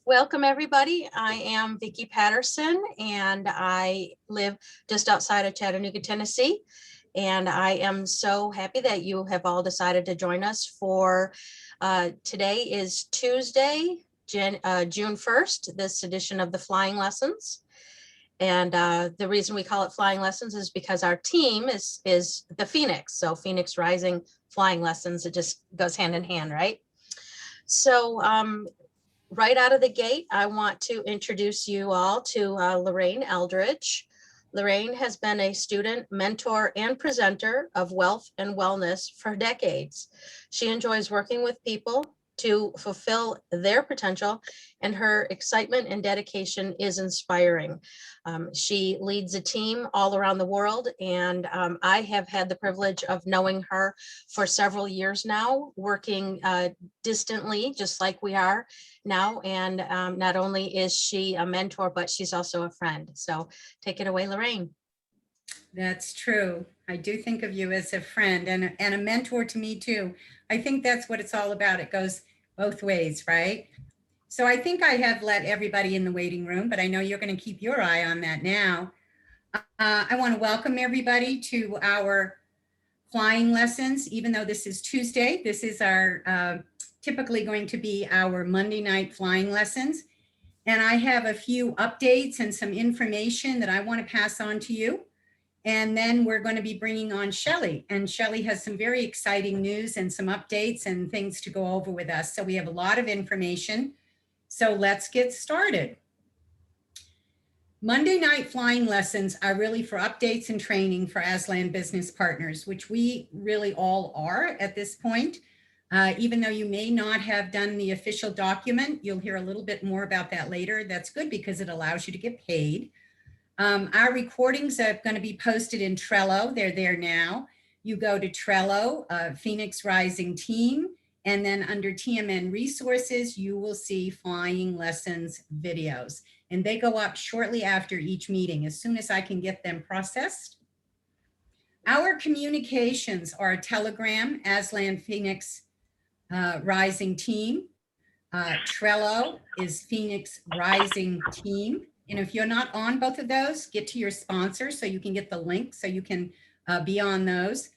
Welcome, everybody. I am Vicki Patterson, and I live just outside of Chattanooga, Tennessee. And I am so happy that you have all decided to join us for today is Tuesday, June 1st, this edition of the Flying Lessons. And the reason we call it Flying Lessons is because our team is the Phoenix. So Phoenix Rising Flying Lessons, it just goes hand in hand, right? So right out of the gate, I want to introduce you all to Lorraine Eldridge. Lorraine has been a student, mentor, and presenter of Wealth and Wellness for decades. She enjoys working with people to fulfill their potential, and her excitement and dedication is inspiring. She leads a team all around the world, and I have had the privilege of knowing her for several years now, working distantly, just like we are now. And not only is she a mentor, but she's also a friend. So take it away, Lorraine. That's true. I do think of you as a friend and a mentor to me too. I think that's what it's all about. It goes both ways, right? So I think I have let everybody in the waiting room, but I know you're going to keep your eye on that now. I want to welcome everybody to our flying lessons. Even though this is Tuesday, this is our typically going to be our Monday night flying lessons. And I have a few updates and some information that I want to pass on to you. And then we're going to be bringing on Shelley. And Shelley has some very exciting news and some updates and things to go over with us. So we have a lot of information. So let's get started. Monday night flying lessons are really for updates and training for Aslan business partners, which we really all are at this point. Even though you may not have done the official document, you'll hear a little bit more about that later. That's good because it allows you to get paid. Our recordings are going to be posted in Trello. They're there now. You go to Trello, Phoenix Rising Team, and then under TMN Resources, you will see Flying Lessons videos. And they go up shortly after each meeting, as soon as I can get them processed. Our communications are Telegram, Aslan Phoenix Rising Team. Trello is Phoenix Rising Team. And if you're not on both of those, get to your sponsor so you can get the link so you can be on those.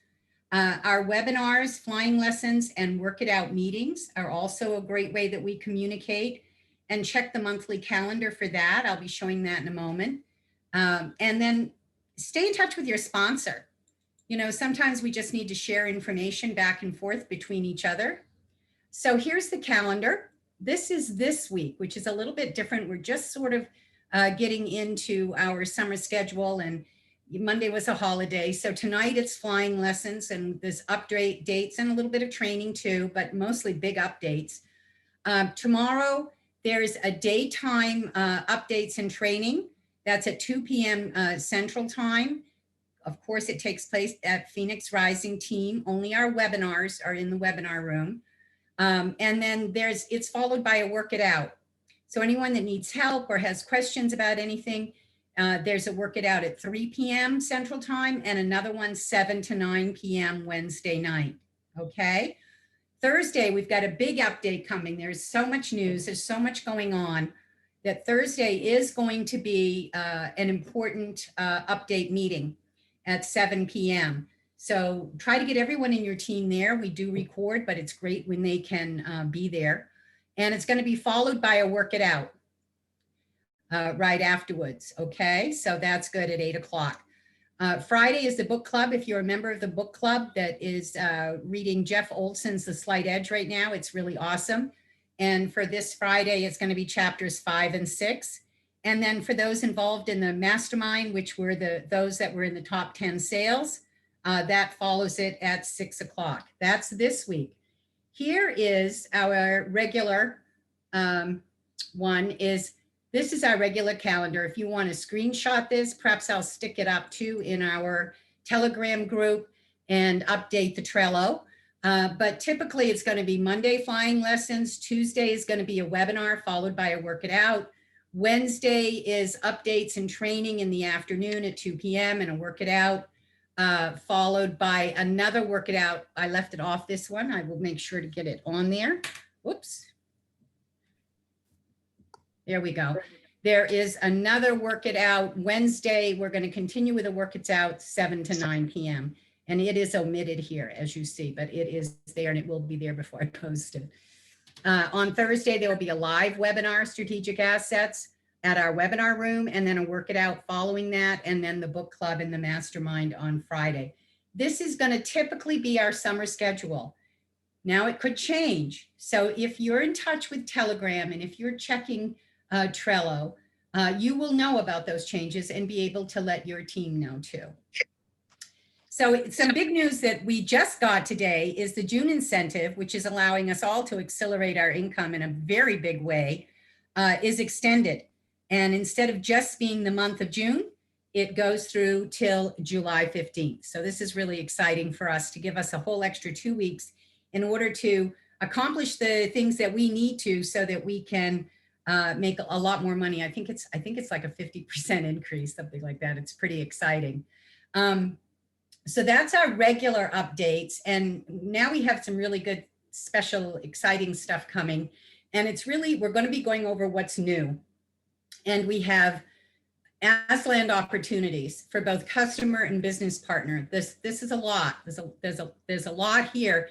Our webinars, flying lessons, and work it out meetings are also a great way that we communicate. And check the monthly calendar for that. I'll be showing that in a moment. And then stay in touch with your sponsor. You know, sometimes we just need to share information back and forth between each other. So here's the calendar. This is this week, which is a little bit different. We're just sort of getting into our summer schedule, and Monday was a holiday. So tonight it's flying lessons, and there's update dates and a little bit of training too, but mostly big updates. Tomorrow there's a daytime updates and training. That's at 2 p.m. Central Time. Of course, it takes place at Phoenix Rising Team. Only our webinars are in the webinar room. And then it's followed by a work it out. So anyone that needs help or has questions about anything, there's a work it out at 3 p.m. Central Time and another one 7 to 9 p.m. Wednesday night. Okay. Thursday, we've got a big update coming. There's so much news. There's so much going on that Thursday is going to be an important update meeting at 7 p.m. So try to get everyone in your team there. We do record, but it's great when they can be there. And it's going to be followed by a work it out right afterwards. Okay, so that's good at 8 o'clock. Friday is the book club. If you're a member of the book club that is reading Jeff Olson's The Slight Edge right now, it's really awesome. And for this Friday, it's going to be chapters 5 and 6. And then for those involved in the mastermind, which were those that were in the top 10 sales, that follows it at 6 o'clock. That's this week. Here is our regular one is, this is our regular calendar. If you want to screenshot this, perhaps I'll stick it up too in our Telegram group and update the Trello. But typically it's going to be Monday flying lessons. Tuesday is going to be a webinar followed by a work it out. Wednesday is updates and training in the afternoon at 2 p.m. and a work it out, followed by another work it out. I left it off this one. I will make sure to get it on there. Whoops. There we go. There is another Work It Out Wednesday. We're going to continue with the Work It Out 7 to 9 p.m. And it is omitted here, as you see, but it is there and it will be there before I post it. On Thursday, there will be a live webinar, Strategic Assets, at our webinar room, and then a Work It Out following that, and then the book club and the mastermind on Friday. This is going to typically be our summer schedule. Now it could change. So if you're in touch with Telegram and if you're checking Trello, you will know about those changes and be able to let your team know too. So some big news that we just got today is the June incentive, which is allowing us all to accelerate our income in a very big way, is extended. And instead of just being the month of June, it goes through till July 15th. So this is really exciting for us to give us a whole extra 2 weeks in order to accomplish the things that we need to so that we can make a lot more money. I think it's like a 50% increase, something like that. It's pretty exciting. So that's our regular updates. And now we have some really good, special, exciting stuff coming. And it's really, we're going to be going over what's new. And we have Aslan opportunities for both customer and business partner. This is a lot. There's a lot here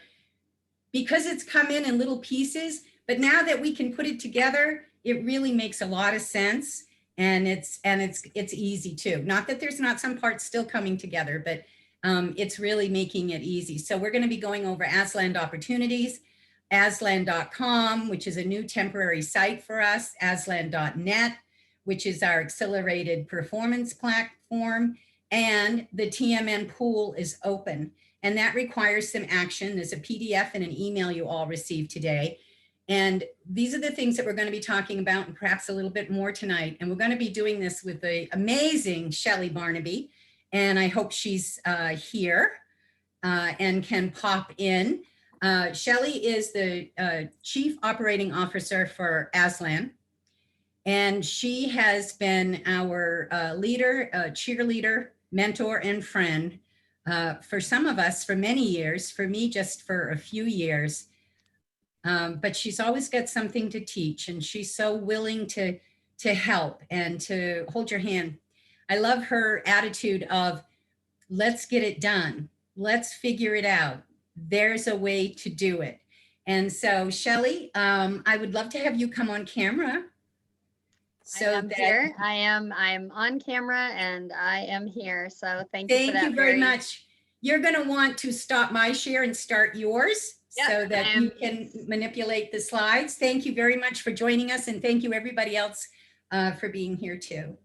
because it's come in little pieces. But now that we can put it together, it really makes a lot of sense. And it's easy too. Not that there's not some parts still coming together, but it's really making it easy. So we're going to be going over Aslan opportunities, aslan.com, which is a new temporary site for us, aslan.net, which is our accelerated performance platform, and the TMN pool is open. And that requires some action. There's a PDF and an email you all received today. And these are the things that we're going to be talking about and perhaps a little bit more tonight. And we're going to be doing this with the amazing Shelley Barnaby. And I hope she's here and can pop in. Shelley is the Chief Operating Officer for Aslan. And she has been our leader, cheerleader, mentor, and friend for some of us for many years, for me just for a few years. But she's always got something to teach, and she's so willing to help and to hold your hand. I love her attitude of, let's get it done. Let's figure it out. There's a way to do it. And so, Shelley, I would love to have you come on camera. So I'm here. I'm on camera and I am here. So thank you for that. Thank you very much. You're going to want to stop my share and start yours so that you can manipulate the slides. Thank you very much for joining us, and thank you everybody else for being here too.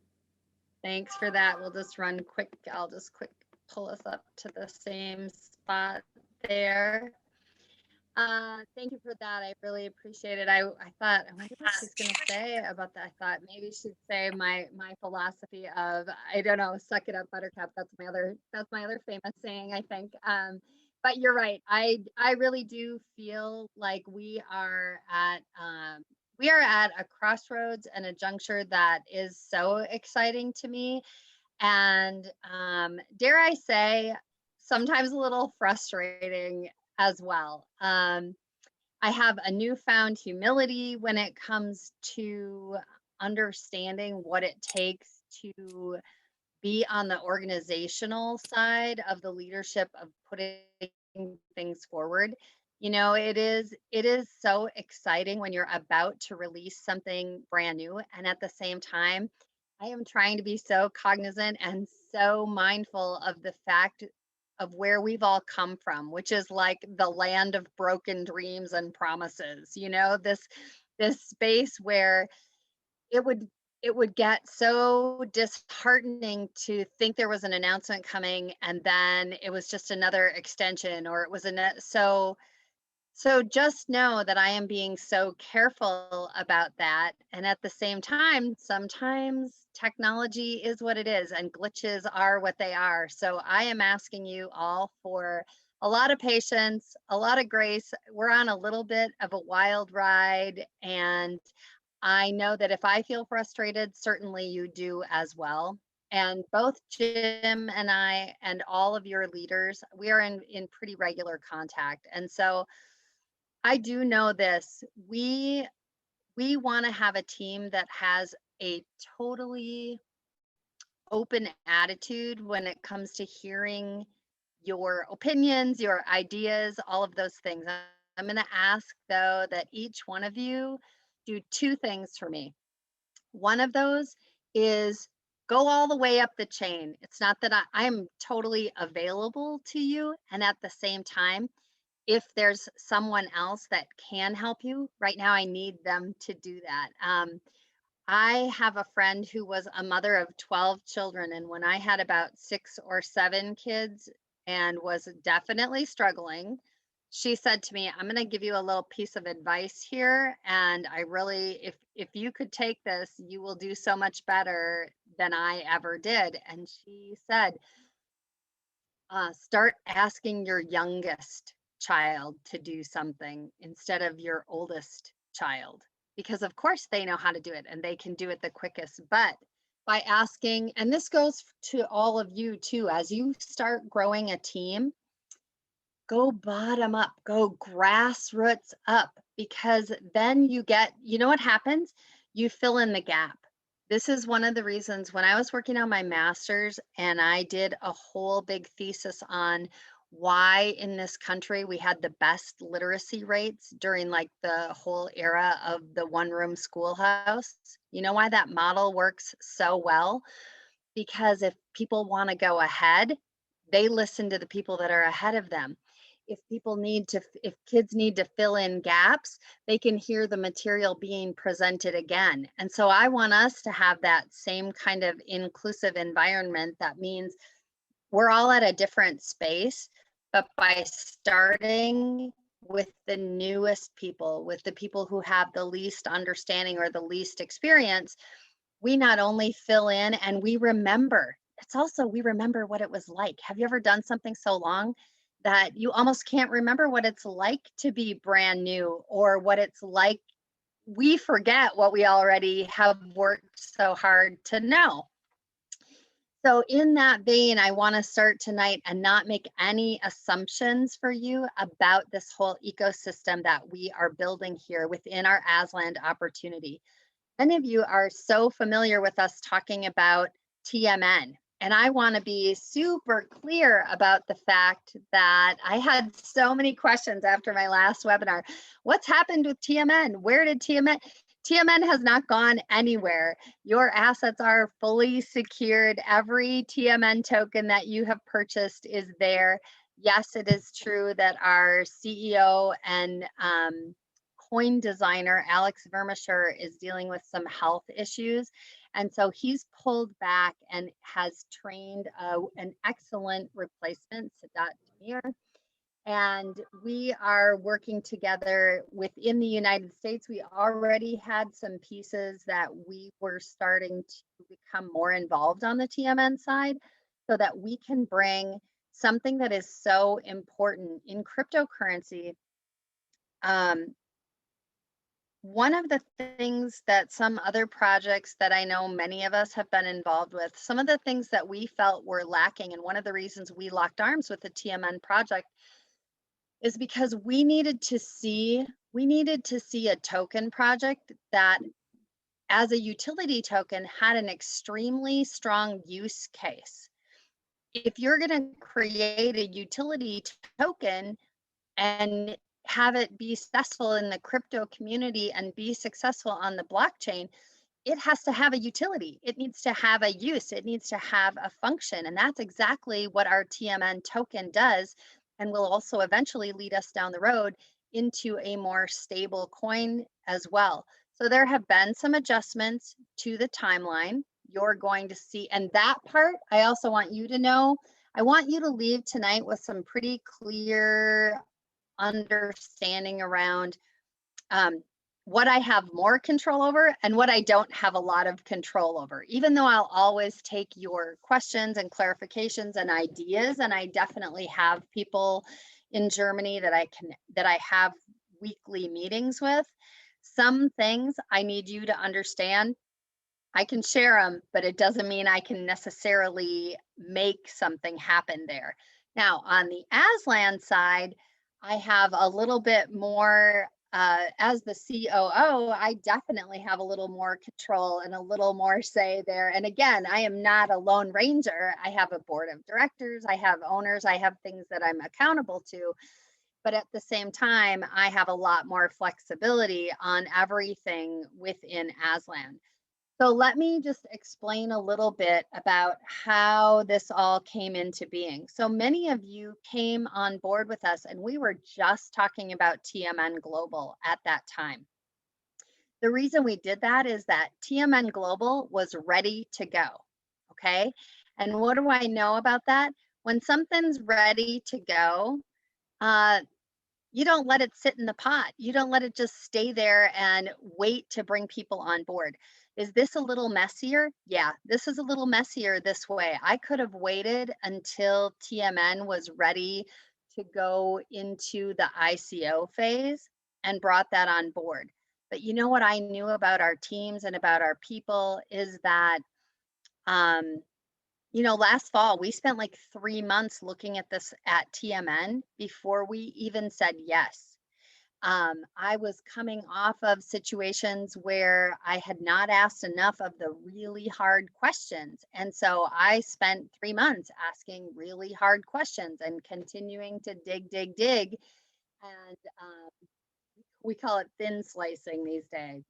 Thanks for that. We'll just run quick. I'll just quick pull us up to the same spot there. Thank you for that. I really appreciate it. I thought, I wonder what she's going to say about that. I thought maybe she'd say my philosophy of, I don't know, suck it up, buttercup. That's my other famous saying, I think. But you're right. I really do feel like we are at a crossroads and a juncture that is so exciting to me. And dare I say, sometimes a little frustrating as well. I have a newfound humility when it comes to understanding what it takes to be on the organizational side of the leadership of putting things forward. You know, it is so exciting when you're about to release something brand new, and at the same time, I am trying to be so cognizant and so mindful of the fact of where we've all come from, which is like the land of broken dreams and promises. You know, this space where it would get so disheartening to think there was an announcement coming and then it was just another extension, or it was so just know that I am being so careful about that. And at the same time, sometimes technology is what it is and glitches are what they are. So I am asking you all for a lot of patience, a lot of grace. We're on a little bit of a wild ride. And I know that if I feel frustrated, certainly you do as well. And both Jim and I and all of your leaders, we are in pretty regular contact. And so I do know this. We We want to have a team that has a totally open attitude when it comes to hearing your opinions, your ideas, all of those things. I'm going to ask, though, that each one of you do two things for me. One of those is go all the way up the chain. It's not that I am totally available to you. And at the same time, if there's someone else that can help you, right now I need them to do that. I have a friend who was a mother of 12 children. And when I had about 6 or 7 kids and was definitely struggling, she said to me, I'm going to give you a little piece of advice here. And I really, if you could take this, you will do so much better than I ever did. And she said, start asking your youngest child to do something instead of your oldest child, because of course they know how to do it and they can do it the quickest. But by asking, and this goes to all of you too, as you start growing a team, go bottom up, go grassroots up, because then you know what happens? You fill in the gap. This is one of the reasons when I was working on my master's and I did a whole big thesis on why in this country we had the best literacy rates during like the whole era of the one-room schoolhouse. You know why that model works so well? Because if people want to go ahead, they listen to the people that are ahead of them. If kids need to fill in gaps, they can hear the material being presented again. And so I want us to have that same kind of inclusive environment. That means we're all at a different space, but by starting with the newest people, with the people who have the least understanding or the least experience, we not only fill in and we remember, it's also we remember what it was like. Have you ever done something so long that you almost can't remember what it's like to be brand new, or what it's like? We forget what we already have worked so hard to know. So in that vein, I want to start tonight and not make any assumptions for you about this whole ecosystem that we are building here within our Aslan opportunity. Many of you are so familiar with us talking about TMN, and I want to be super clear about the fact that I had so many questions after my last webinar. What's happened with TMN? Where did TMN? TMN has not gone anywhere. Your assets are fully secured. Every TMN token that you have purchased is there. Yes, it is true that our CEO and coin designer, Alex Vermasher, is dealing with some health issues. And so he's pulled back and has trained an excellent replacement, Sadat Tamir. And we are working together within the United States. We already had some pieces that we were starting to become more involved on the TMN side, so that we can bring something that is so important in cryptocurrency. One of the things that some other projects that I know many of us have been involved with, some of the things that we felt were lacking, and one of the reasons we locked arms with the TMN project is because we needed to see a token project that, as a utility token, had an extremely strong use case. If you're going to create a utility token and have it be successful in the crypto community and be successful on the blockchain, it has to have a utility. It needs to have a use. It needs to have a function. And that's exactly what our TMN token does, and will also eventually lead us down the road into a more stable coin as well. So there have been some adjustments to the timeline. You're going to see, and that part, I also want you to know, I want you to leave tonight with some pretty clear understanding around what I have more control over and what I don't have a lot of control over, even though I'll always take your questions and clarifications and ideas. And I definitely have people in Germany that I have weekly meetings with. Some things I need you to understand. I can share them, but it doesn't mean I can necessarily make something happen there. Now, on the Aslan side, I have a little bit more as the COO, I definitely have a little more control and a little more say there. And again, I am not a lone ranger. I have a board of directors, I have owners, I have things that I'm accountable to. But at the same time, I have a lot more flexibility on everything within Aslan. So let me just explain a little bit about how this all came into being. So many of you came on board with us, and we were just talking about TMN Global at that time. The reason we did that is that TMN Global was ready to go. Okay. And what do I know about that? When something's ready to go, uh, you don't let it sit in the pot. You don't let it just stay there and wait to bring people on board. Is this a little messier? Yeah, this is a little messier this way. I could have waited until TMN was ready to go into the ICO phase and brought that on board. But you know what I knew about our teams and about our people is that um, last fall, we spent like 3 months looking at this at TMN before we even said yes. I was coming off of situations where I had not asked enough of the really hard questions. And so I spent 3 months asking really hard questions and continuing to dig. And we call it thin slicing these days.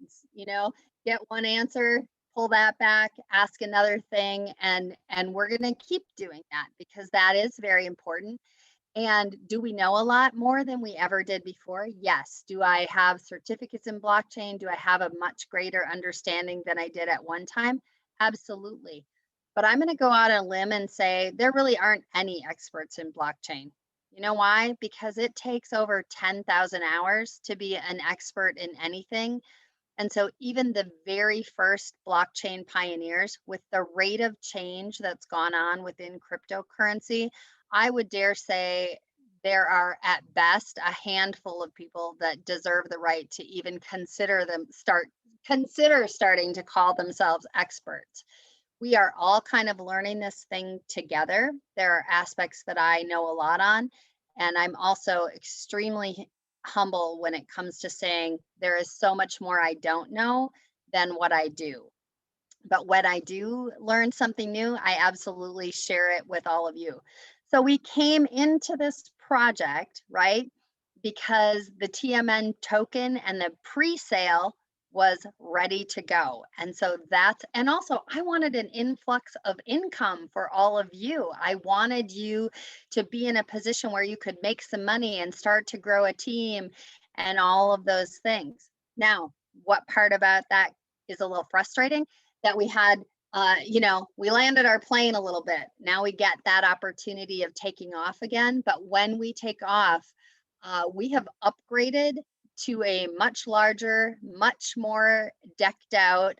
Get one answer, pull that back, ask another thing, and we're going to keep doing that because that is very important. And do we know a lot more than we ever did before? Yes. Do I have certificates in blockchain? Do I have a much greater understanding than I did at one time? Absolutely. But I'm going to go out on a limb and say there really aren't any experts in blockchain. You know why? Because it takes over 10,000 hours to be an expert in anything. And so even the very first blockchain pioneers, with the rate of change that's gone on within cryptocurrency, I would dare say there are at best a handful of people that deserve the right to even consider starting to call themselves experts. We are all kind of learning this thing together. There are aspects that I know a lot on, and I'm also extremely humble when it comes to saying there is so much more I don't know than what I do. But when I do learn something new, I absolutely share it with all of you. So we came into this project, right? Because the TMN token and the pre-sale was ready to go. And so and also I wanted an influx of income for all of you. I wanted you to be in a position where you could make some money and start to grow a team and all of those things. Now, what part about that is a little frustrating? That we had, we landed our plane a little bit. Now we get that opportunity of taking off again. But when we take off, we have upgraded to a much larger, much more decked out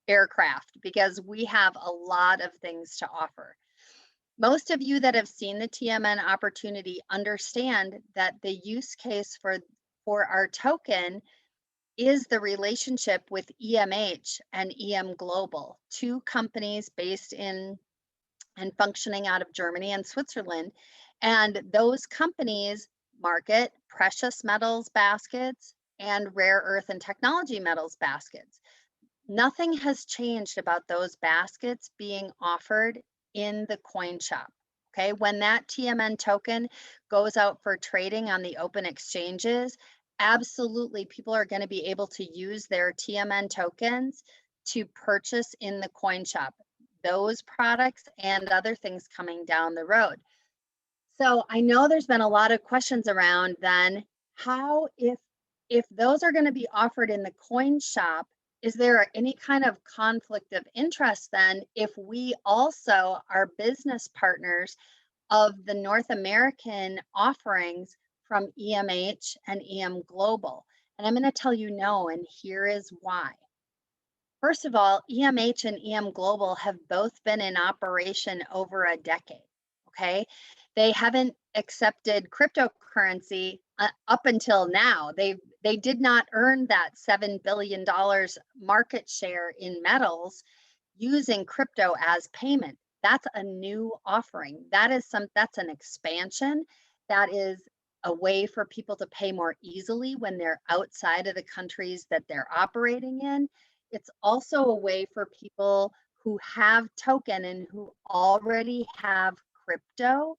aircraft because we have a lot of things to offer. Most of you that have seen the TMN opportunity understand that the use case for our token is the relationship with EMH and EM Global, two companies based in and functioning out of Germany and Switzerland. And those companies market precious metals baskets and rare earth and technology metals baskets. Nothing has changed about those baskets being offered in the coin shop. Okay, when that TMN token goes out for trading on the open exchanges, absolutely people are going to be able to use their TMN tokens to purchase in the coin shop those products and other things coming down the road. So I know there's been a lot of questions around then how if those are going to be offered in the coin shop, is there any kind of conflict of interest then if we also are business partners of the North American offerings from EMH and EM Global? And I'm going to tell you no, and here is why. First of all, EMH and EM Global have both been in operation over a decade, okay? They haven't accepted cryptocurrency up until now. They did not earn that $7 billion market share in metals using crypto as payment. That's a new offering. That's an expansion. That is a way for people to pay more easily when they're outside of the countries that they're operating in. It's also a way for people who have token and who already have crypto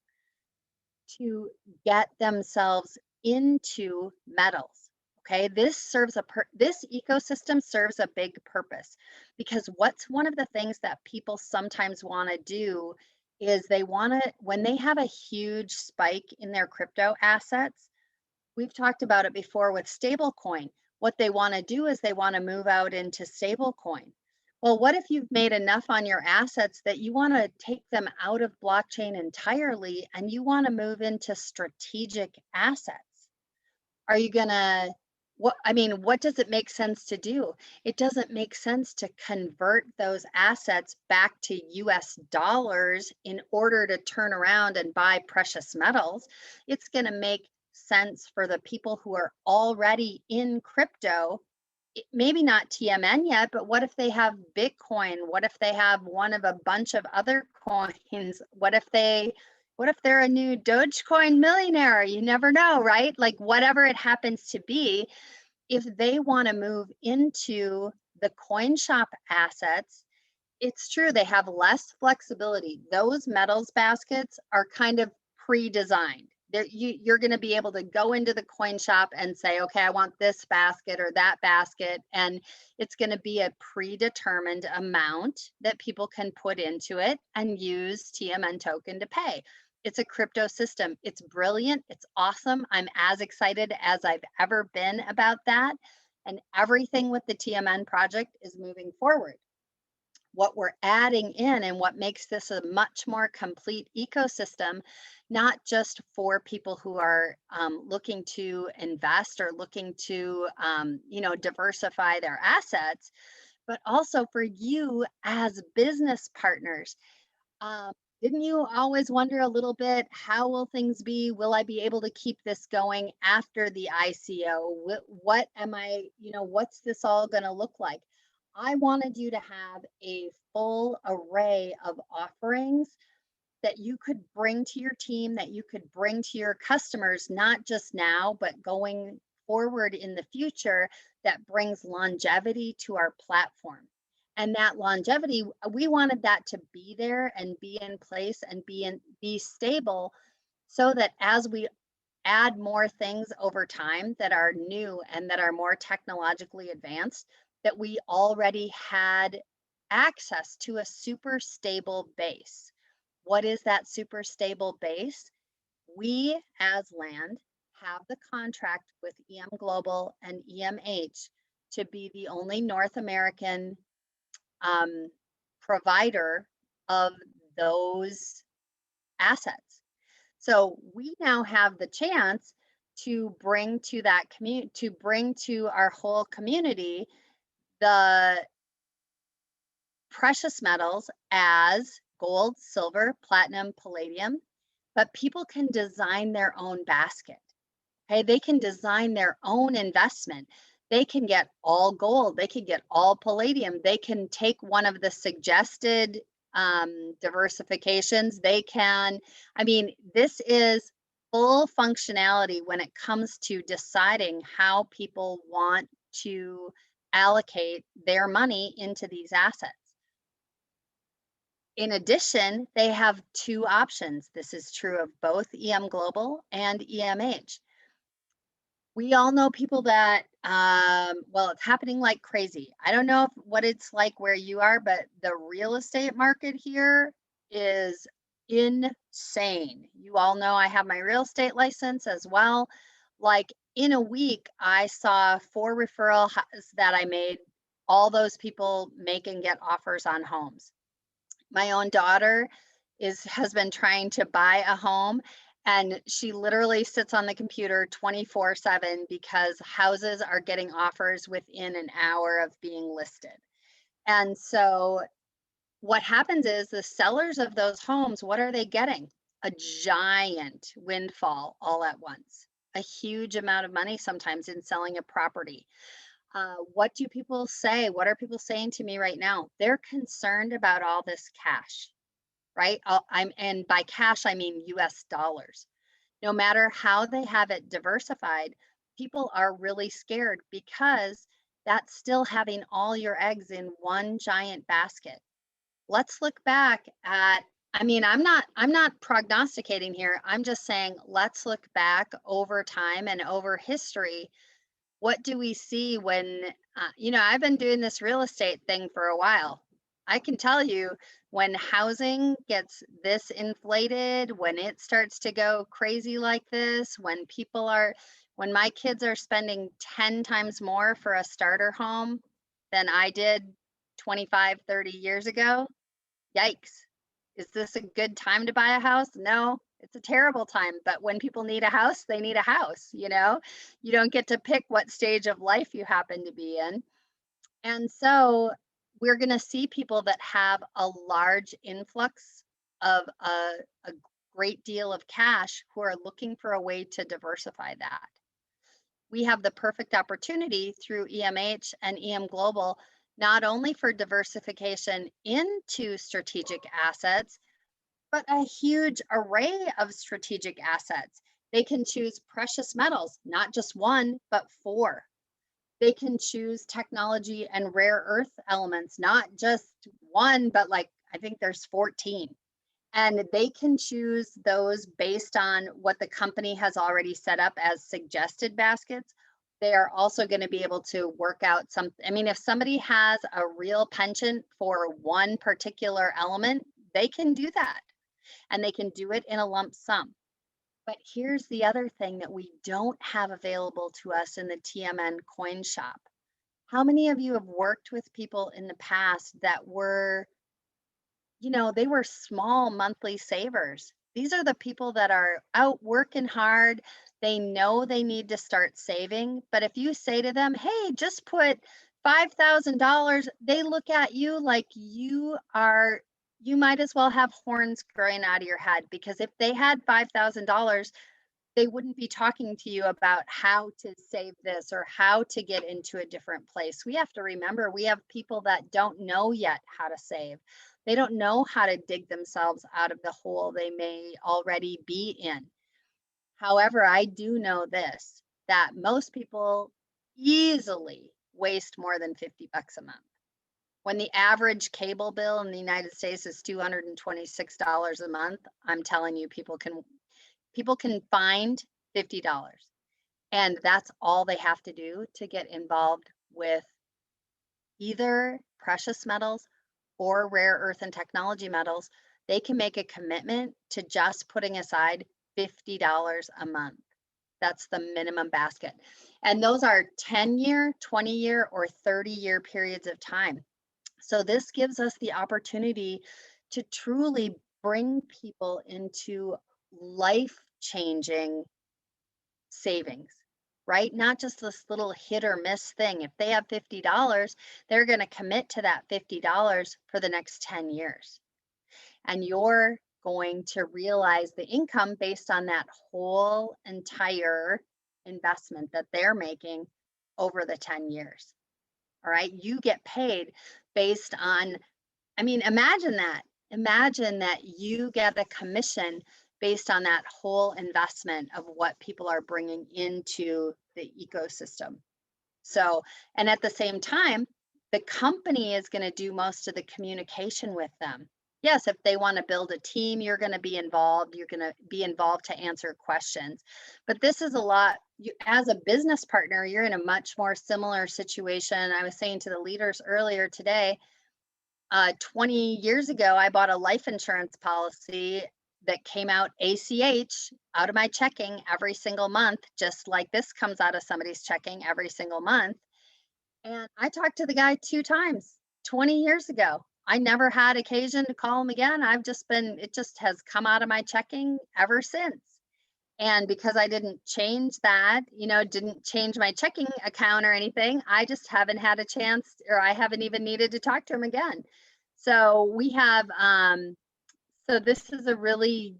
to get themselves into metals. Okay, this ecosystem serves a big purpose, because what's one of the things that people sometimes want to do is they want to, when they have a huge spike in their crypto assets, we've talked about it before with stablecoin. What they want to do is they want to move out into stablecoin. Well, what if you've made enough on your assets that you want to take them out of blockchain entirely and you want to move into strategic assets? Are you going to, what does it make sense to do? It doesn't make sense to convert those assets back to US dollars in order to turn around and buy precious metals. It's going to make sense for the people who are already in crypto. Maybe not TMN yet, but what if they have Bitcoin? What if they have one of a bunch of other coins? What if they're a new Dogecoin millionaire? You never know, right? Like whatever it happens to be, if they want to move into the coin shop assets, it's true, they have less flexibility. Those metals baskets are kind of pre-designed. You're going to be able to go into the coin shop and say, okay, I want this basket or that basket. And it's going to be a predetermined amount that people can put into it and use TMN token to pay. It's a crypto system. It's brilliant. It's awesome. I'm as excited as I've ever been about that. And everything with the TMN project is moving forward. What we're adding in and what makes this a much more complete ecosystem, not just for people who are looking to invest or looking to diversify their assets, but also for you as business partners. Didn't you always wonder a little bit, how will things be? Will I be able to keep this going after the ICO? What am I, what's this all going to look like? I wanted you to have a full array of offerings that you could bring to your team, that you could bring to your customers, not just now, but going forward in the future, that brings longevity to our platform. And that longevity, we wanted that to be there and be in place and be stable, so that as we add more things over time that are new and that are more technologically advanced, that we already had access to a super stable base. What is that super stable base? We as Land have the contract with EM Global and EMH to be the only North American provider of those assets. So we now have the chance to bring to that community, to bring to our whole community, the precious metals as gold, silver, platinum, palladium, but people can design their own basket. Okay, they can design their own investment. They can get all gold, they can get all palladium, they can take one of the suggested diversifications. They can, this is full functionality when it comes to deciding how people want to allocate their money into these assets. In addition, they have two options. This is true of both EM Global and EMH. We all know people that, it's happening like crazy. I don't know what it's like where you are, but the real estate market here is insane. You all know I have my real estate license as well. Like in a week, I saw 4 referrals that I made, all those people make and get offers on homes. My own daughter has been trying to buy a home, and she literally sits on the computer 24/7 because houses are getting offers within an hour of being listed. And so what happens is the sellers of those homes, what are they getting? A giant windfall all at once, a huge amount of money sometimes in selling a property. What do people say? What are people saying to me right now? They're concerned about all this cash, right? And by cash, I mean US dollars. No matter how they have it diversified, people are really scared because that's still having all your eggs in one giant basket. Let's look back at, I mean, I'm not prognosticating here. I'm just saying, let's look back over time and over history. What do we see when, I've been doing this real estate thing for a while. I can tell you when housing gets this inflated, when it starts to go crazy like this, when my kids are spending 10 times more for a starter home than I did 25, 30 years ago, yikes. Is this a good time to buy a house? No, it's a terrible time. But when people need a house, they need a house, you know? You don't get to pick what stage of life you happen to be in. And so we're going to see people that have a large influx of a great deal of cash who are looking for a way to diversify that. We have the perfect opportunity through EMH and EM Global, not only for diversification into strategic assets, but a huge array of strategic assets. They can choose precious metals, not just one, but 4. They can choose technology and rare earth elements, not just one, but like I think there's 14. And they can choose those based on what the company has already set up as suggested baskets. They are also going to be able to work out some, I mean, if somebody has a real penchant for one particular element, they can do that. And they can do it in a lump sum. But here's the other thing that we don't have available to us in the TMN coin shop. How many of you have worked with people in the past that were, they were small monthly savers? These are the people that are out working hard. They know they need to start saving. But if you say to them, hey, just put $5,000, they look at you like you might as well have horns growing out of your head, because if they had $5,000, they wouldn't be talking to you about how to save this or how to get into a different place. We have to remember, we have people that don't know yet how to save. They don't know how to dig themselves out of the hole they may already be in. However, I do know this, that most people easily waste more than 50 bucks a month. When the average cable bill in the United States is $226 a month, I'm telling you, people can find $50. And that's all they have to do to get involved with either precious metals or rare earth and technology metals. They can make a commitment to just putting aside $50 a month. That's the minimum basket. And those are 10-year, 20-year, or 30-year periods of time. So this gives us the opportunity to truly bring people into life-changing savings, right? Not just this little hit or miss thing. If they have $50, they're going to commit to that $50 for the next 10 years. And you're going to realize the income based on that whole entire investment that they're making over the 10 years. All right. You get paid based on, I mean, imagine that. Imagine that you get a commission based on that whole investment of what people are bringing into the ecosystem. So, and at the same time, the company is going to do most of the communication with them. Yes, if they want to build a team, you're going to be involved. You're going to be involved to answer questions. But this is a lot, as a business partner, you're in a much more similar situation. I was saying to the leaders earlier today, 20 years ago, I bought a life insurance policy that came out ACH out of my checking every single month, just like this comes out of somebody's checking every single month. And I talked to the guy 2 times 20 years ago. I never had occasion to call him again. It just has come out of my checking ever since. And because I didn't change that, didn't change my checking account or anything, I just haven't had a chance, or I haven't even needed to talk to him again. So we have, so this is a really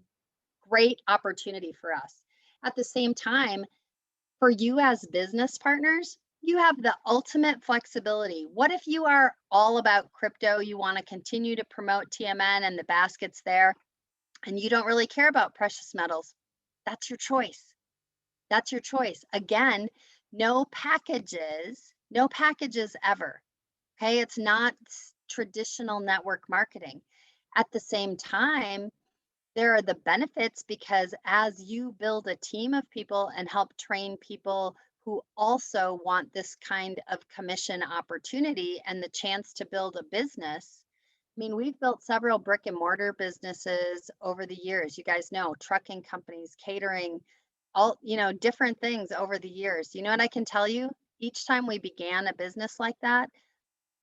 great opportunity for us. At the same time, for you as business partners, you have the ultimate flexibility. What if you are all about crypto? You want to continue to promote TMN and the baskets there, and you don't really care about precious metals? That's your choice. That's your choice. Again, no packages ever. Okay. It's not traditional network marketing. At the same time, there are the benefits because as you build a team of people and help train people who also want this kind of commission opportunity and the chance to build a business. I mean, we've built several brick and mortar businesses over the years. You guys know, trucking companies, catering, all, different things over the years. You know what I can tell you? Each time we began a business like that,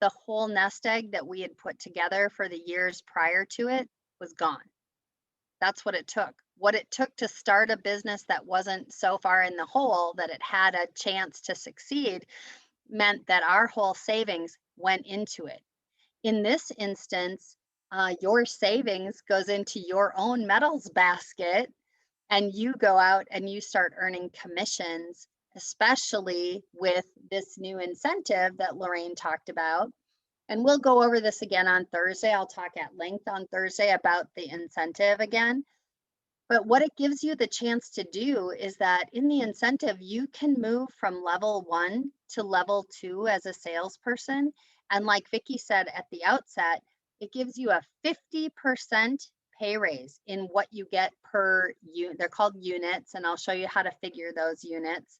the whole nest egg that we had put together for the years prior to it was gone. That's what it took. What it took to start a business that wasn't so far in the hole that it had a chance to succeed meant that our whole savings went into it. In this instance, your savings goes into your own metals basket, and you go out and you start earning commissions, especially with this new incentive that Lorraine talked about. And we'll go over this again on Thursday. I'll talk at length on Thursday about the incentive again. But what it gives you the chance to do is that in the incentive, you can move from level 1 to level 2 as a salesperson. And like Vicki said at the outset, it gives you a 50% pay raise in what you get per unit. They're called units, and I'll show you how to figure those units.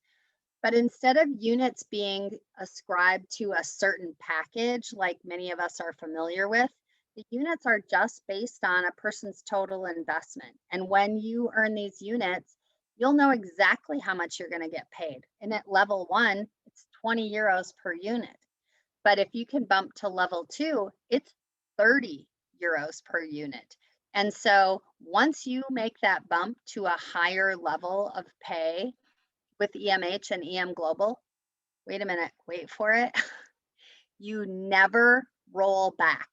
But instead of units being ascribed to a certain package, like many of us are familiar with, the units are just based on a person's total investment. And when you earn these units, you'll know exactly how much you're going to get paid. And at level 1, it's 20 euros per unit. But if you can bump to level 2, it's 30 euros per unit. And so once you make that bump to a higher level of pay with EMH and EM Global, wait a minute, wait for it, you never roll back.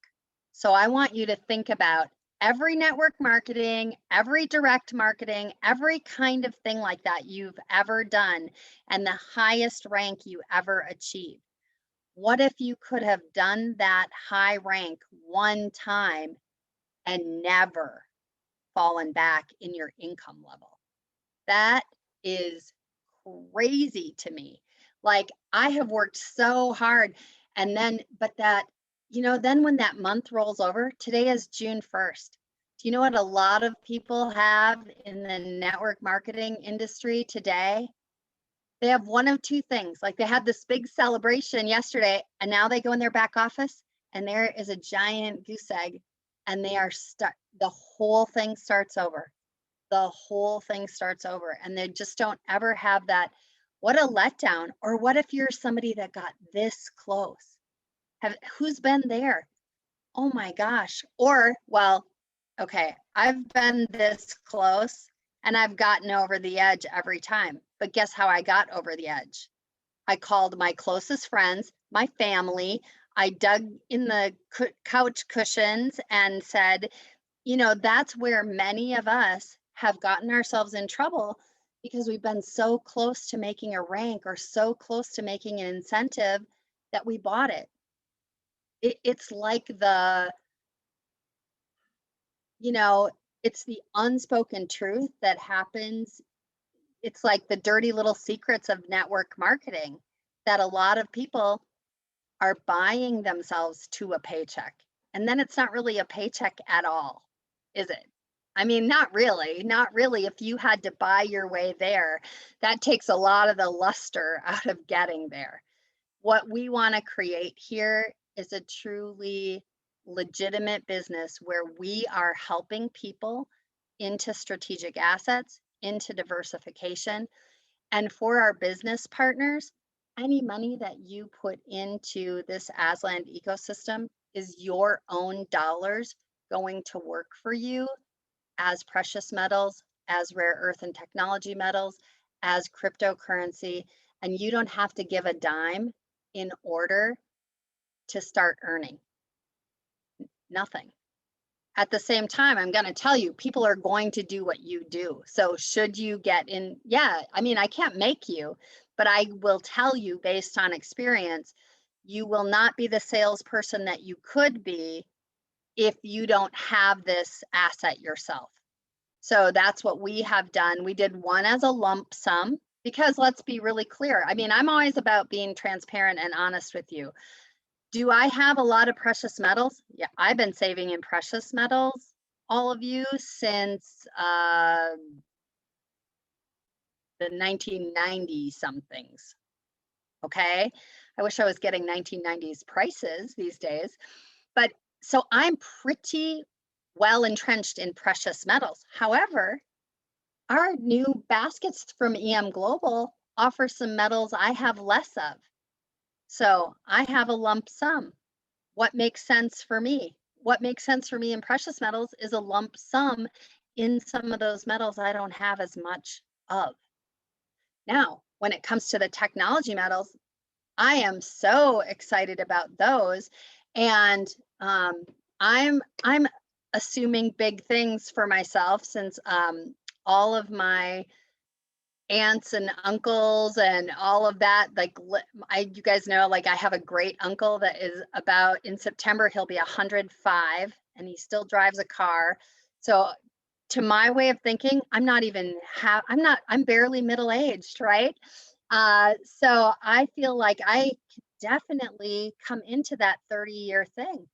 So I want you to think about every network marketing, every direct marketing, every kind of thing like that you've ever done, and the highest rank you ever achieved. What if you could have done that high rank one time and never fallen back in your income level? That is crazy to me. Like, I have worked so hard, and then, but that, then when that month rolls over, today is June 1st. Do you know what a lot of people have in the network marketing industry today? They have one of two things. Like, they had this big celebration yesterday, and now they go in their back office and there is a giant goose egg, and they are the whole thing starts over. The whole thing starts over, and they just don't ever have that. What a letdown. Or what if you're somebody that got this close? Who's been there? Oh my gosh. Or, well, okay, I've been this close and I've gotten over the edge every time. But guess how I got over the edge? I called my closest friends, my family. I dug in the couch cushions and said, that's where many of us have gotten ourselves in trouble, because we've been so close to making a rank or so close to making an incentive that we bought it. It's like it's the unspoken truth that happens. It's like the dirty little secrets of network marketing that a lot of people are buying themselves to a paycheck. And then it's not really a paycheck at all, is it? I mean, not really. If you had to buy your way there, that takes a lot of the luster out of getting there. What we want to create here is a truly legitimate business where we are helping people into strategic assets, into diversification. And for our business partners, any money that you put into this Asland ecosystem is your own dollars going to work for you as precious metals, as rare earth and technology metals, as cryptocurrency, and you don't have to give a dime in order to start earning. Nothing. At the same time, I'm going to tell you, people are going to do what you do. So should you get in? Yeah, I mean, I can't make you, but I will tell you based on experience, you will not be the salesperson that you could be if you don't have this asset yourself. So that's what we have done. We did one as a lump sum because let's be really clear. I mean, I'm always about being transparent and honest with you. Do I have a lot of precious metals? Yeah, I've been saving in precious metals, all of you, since the 1990 somethings. Okay. I wish I was getting 1990s prices these days. But so I'm pretty well entrenched in precious metals. However, our new baskets from EM Global offer some metals I have less of. So I have a lump sum. What makes sense for me? What makes sense for me in precious metals is a lump sum in some of those metals I don't have as much of. Now, when it comes to the technology metals, I am so excited about those, and I'm assuming big things for myself since all of my aunts and uncles and all of that, like you guys know, like I have a great uncle that is about, in September he'll be 105 and he still drives a car. So to my way of thinking, I'm barely middle-aged, right? So I feel like I could definitely come into that 30-year thing.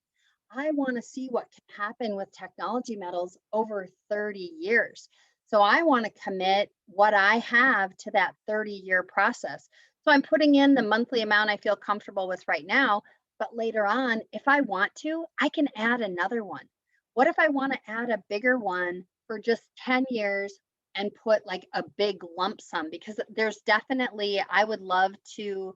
I want to see what can happen with technology metals over 30 years. So I want to commit what I have to that 30-year process. So I'm putting in the monthly amount I feel comfortable with right now, but later on, if I want to, I can add another one. What if I want to add a bigger one for just 10 years and put like a big lump sum? Because there's definitely, I would love to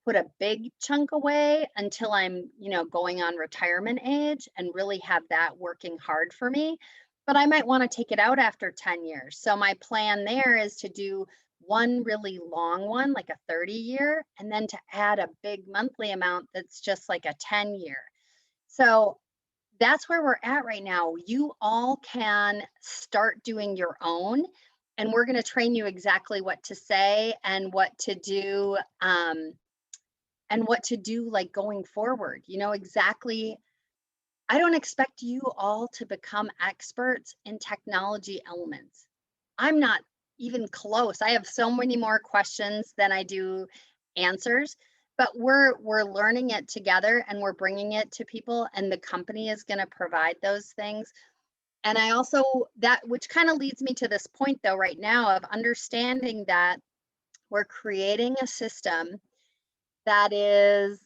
put a big chunk away until I'm, going on retirement age and really have that working hard for me. But I might want to take it out after 10 years. So my plan there is to do one really long one, like a 30-year, and then to add a big monthly amount that's just like a 10-year. So that's where we're at right now. You all can start doing your own, and we're going to train you exactly what to say and what to do. Like going forward, exactly. I don't expect you all to become experts in technology elements. I'm not even close. I have so many more questions than I do answers, but we're learning it together and we're bringing it to people, and the company is going to provide those things. And I also, which kind of leads me to this point though right now of understanding that we're creating a system that is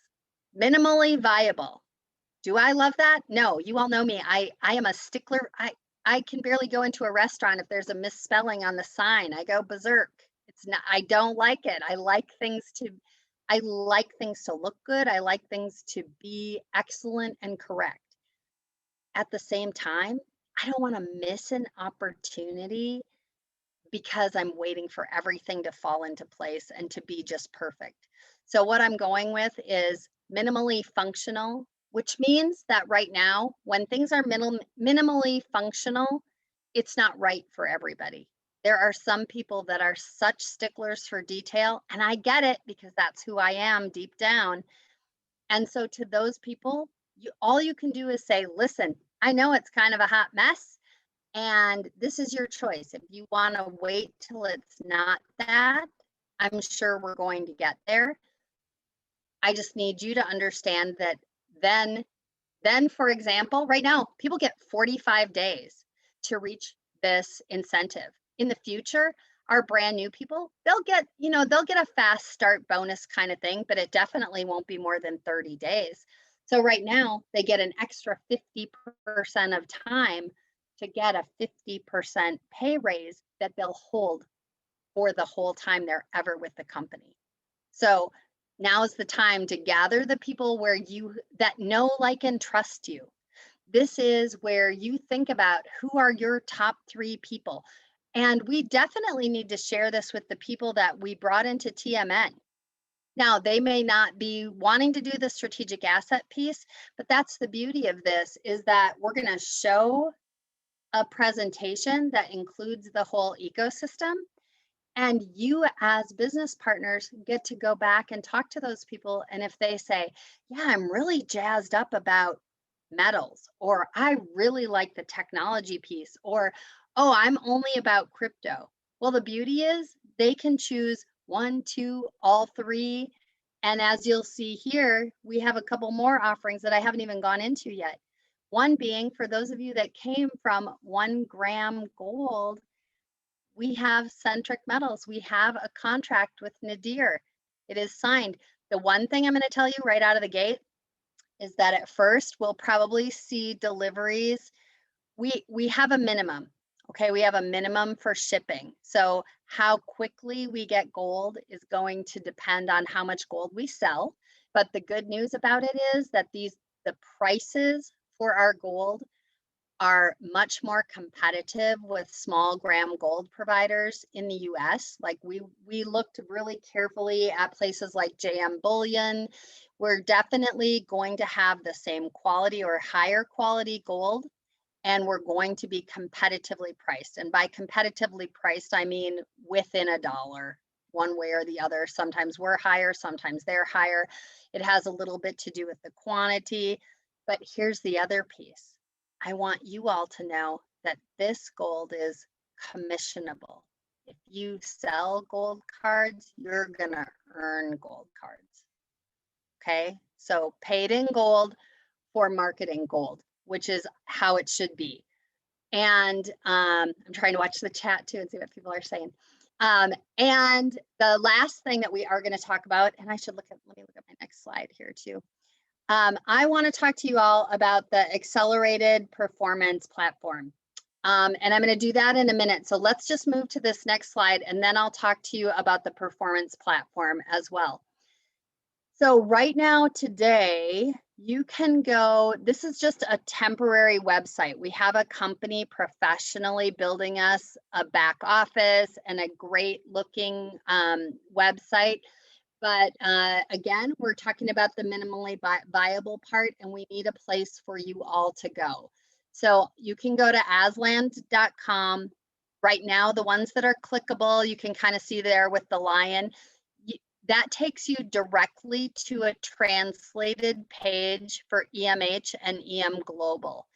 minimally viable. Do I love that? No, you all know me. I am a stickler. I can barely go into a restaurant if there's a misspelling on the sign. I go berserk. It's not, I don't like it. I like things to look good. I like things to be excellent and correct. At the same time, I don't want to miss an opportunity because I'm waiting for everything to fall into place and to be just perfect. So what I'm going with is minimally functional, which means that right now, when things are minimally functional, it's not right for everybody. There are some people that are such sticklers for detail, and I get it because that's who I am deep down. And so to those people, all you can do is say, listen, I know it's kind of a hot mess, and this is your choice. If you want to wait till it's not that, I'm sure we're going to get there. I just need you to understand that then, for example, right now, people get 45 days to reach this incentive. In the future, our brand new people, they'll get a fast start bonus kind of thing, but it definitely won't be more than 30 days. So right now, they get an extra 50% of time to get a 50% pay raise that they'll hold for the whole time they're ever with the company. So now is the time to gather the people that know, like, and trust you. This is where you think about who are your top 3 people. And we definitely need to share this with the people that we brought into TMN. Now, they may not be wanting to do the strategic asset piece, but that's the beauty of this, is that we're going to show a presentation that includes the whole ecosystem. And you as business partners get to go back and talk to those people. And if they say, yeah, I'm really jazzed up about metals, or I really like the technology piece, or, oh, I'm only about crypto. Well, the beauty is they can choose 1, 2, all 3. And as you'll see here, we have a couple more offerings that I haven't even gone into yet. One being for those of you that came from 1 gram gold, we have Centric Metals. We have a contract with Nadir. It is signed. The one thing I'm going to tell you right out of the gate is that at first we'll probably see deliveries. We have a minimum. Okay, we have a minimum for shipping. So how quickly we get gold is going to depend on how much gold we sell. But the good news about it is that the prices for our gold are much more competitive with small gram gold providers in the US. Like we looked really carefully at places like JM Bullion. We're definitely going to have the same quality or higher quality gold, and we're going to be competitively priced. And by competitively priced, I mean within $1, one way or the other. Sometimes we're higher, sometimes they're higher. It has a little bit to do with the quantity. But here's the other piece. I want you all to know that this gold is commissionable. If you sell gold cards, you're gonna earn gold cards. Okay, so paid in gold for marketing gold, which is how it should be. And I'm trying to watch the chat too and see what people are saying. And the last thing that we are going to talk about, and I should let me look at my next slide here too. I want to talk to you all about the accelerated performance platform. And I'm going to do that in a minute. So let's just move to this next slide, and then I'll talk to you about the performance platform as well. So right now, today, you can go, this is just a temporary website. We have a company professionally building us a back office and a great looking website. But again, we're talking about the minimally viable part, and we need a place for you all to go. So you can go to asland.com. Right now, the ones that are clickable, you can kind of see there with the lion. That takes you directly to a translated page for EMH and EM Global.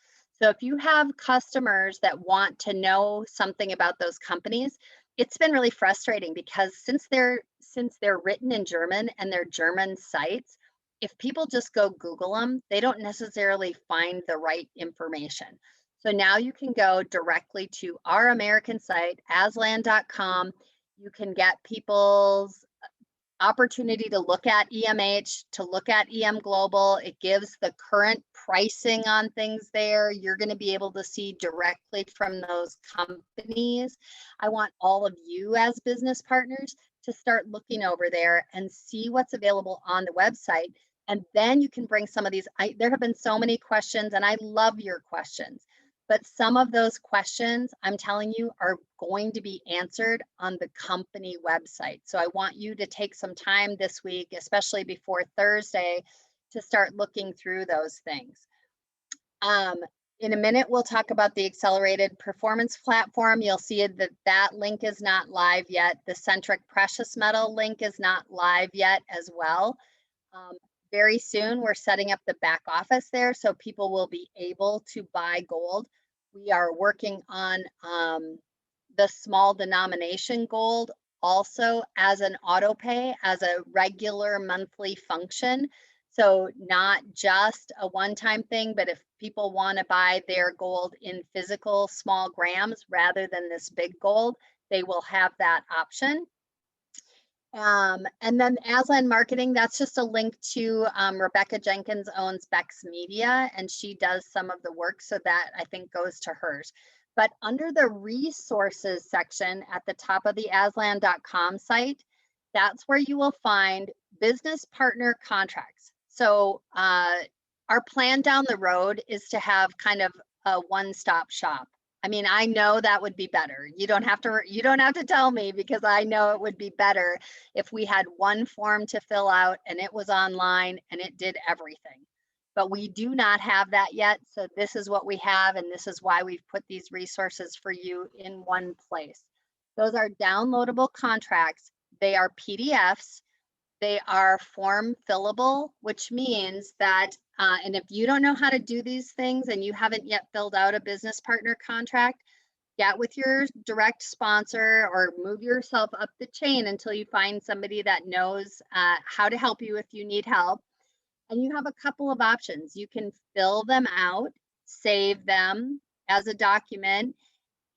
So if you have customers that want to know something about those companies, it's been really frustrating because since they're written in German and they're German sites, if people just go Google them, they don't necessarily find the right information. So now you can go directly to our American site, asland.com. You can get people's opportunity to look at EMH, to look at EM Global. It gives the current pricing on things there. You're going to be able to see directly from those companies. I want all of you as business partners to start looking over there and see what's available on the website. And then you can bring some of these. There have been so many questions, and I love your questions. But some of those questions, I'm telling you, are going to be answered on the company website. So I want you to take some time this week, especially before Thursday, to start looking through those things. In a minute, we'll talk about the accelerated performance platform. You'll see that that link is not live yet. The Centric Precious Metal link is not live yet as well. Very soon, we're setting up the back office there so people will be able to buy gold. We are working on the small denomination gold also as an auto pay, as a regular monthly function. So not just a one-time thing, but if people want to buy their gold in physical small grams rather than this big gold, they will have that option. And then Aslan Marketing, that's just a link to Rebecca Jenkins owns Bex Media, and she does some of the work, so that I think goes to hers. But under the resources section at the top of the aslan.com site, that's where you will find business partner contracts. So our plan down the road is to have kind of a one-stop shop. I mean, I know that would be better. You don't have to tell me, because I know it would be better if we had one form to fill out and it was online and it did everything. But we do not have that yet. So this is what we have, and this is why we've put these resources for you in one place. Those are downloadable contracts. They are PDFs. They are form fillable, which means that, and if you don't know how to do these things and you haven't yet filled out a business partner contract, get with your direct sponsor or move yourself up the chain until you find somebody that knows how to help you if you need help. And you have a couple of options. You can fill them out, save them as a document,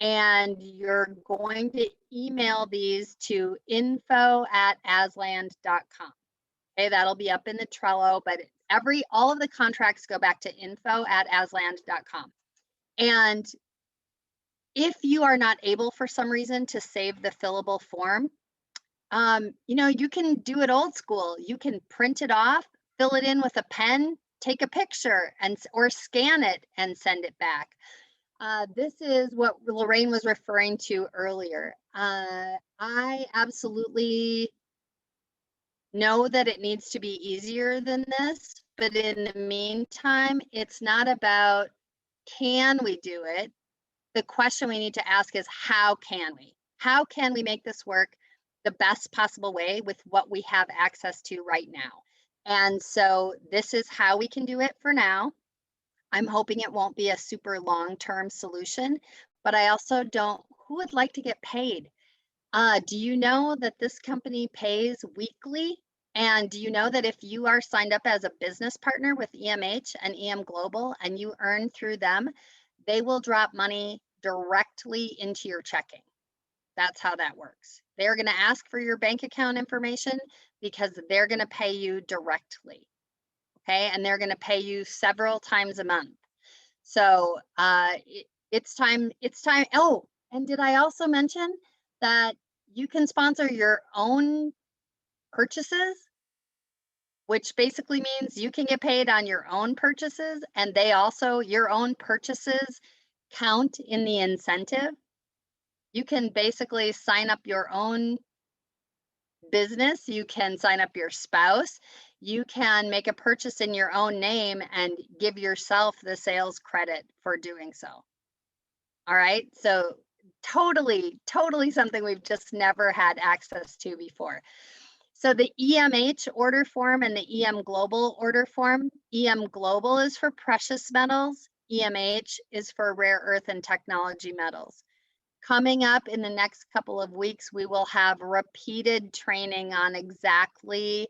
and you're going to email these to info@asland.com. Okay, that'll be up in the Trello, but all of the contracts go back to info@asland.com. And if you are not able for some reason to save the fillable form, you can do it old school. You can print it off, fill it in with a pen, take a picture or scan it and send it back. This is what Lorraine was referring to earlier. I absolutely know that it needs to be easier than this, but in the meantime, it's not about can we do it? The question we need to ask is how can we? How can we make this work the best possible way with what we have access to right now? And so this is how we can do it for now. I'm hoping it won't be a super long-term solution, but I also who would like to get paid? Do you know that this company pays weekly? And do you know that if you are signed up as a business partner with EMH and EM Global and you earn through them, they will drop money directly into your checking. That's how that works. They're going to ask for your bank account information because they're going to pay you directly. Okay, and they're going to pay you several times a month. So it's time. Oh, and did I also mention that you can sponsor your own purchases, which basically means you can get paid on your own purchases, and your own purchases count in the incentive. You can basically sign up your own business. You can sign up your spouse. You can make a purchase in your own name and give yourself the sales credit for doing so. All right. So totally something we've just never had access to before. So the EMH order form and the EM Global order form, EM Global is for precious metals. EMH is for rare earth and technology metals. Coming up in the next couple of weeks, we will have repeated training on exactly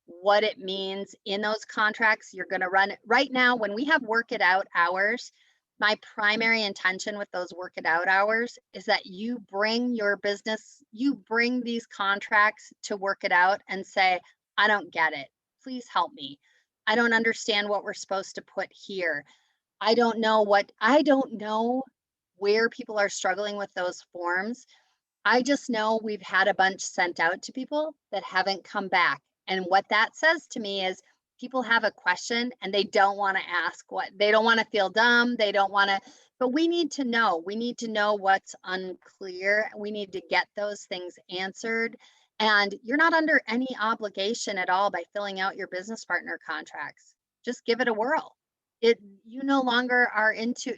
what it means in those contracts. You're going to run it right now. When we have work it out hours, my primary intention with those work it out hours is that you bring your business, you bring these contracts to work it out and say, I don't get it. Please help me. I don't understand what we're supposed to put here. I don't know where people are struggling with those forms. I just know we've had a bunch sent out to people that haven't come back. And what that says to me is people have a question and they don't want to ask they don't want to feel dumb. They don't want to, but we need to know what's unclear. We need to get those things answered. And you're not under any obligation at all by filling out your business partner contracts. Just give it a whirl. You no longer are into,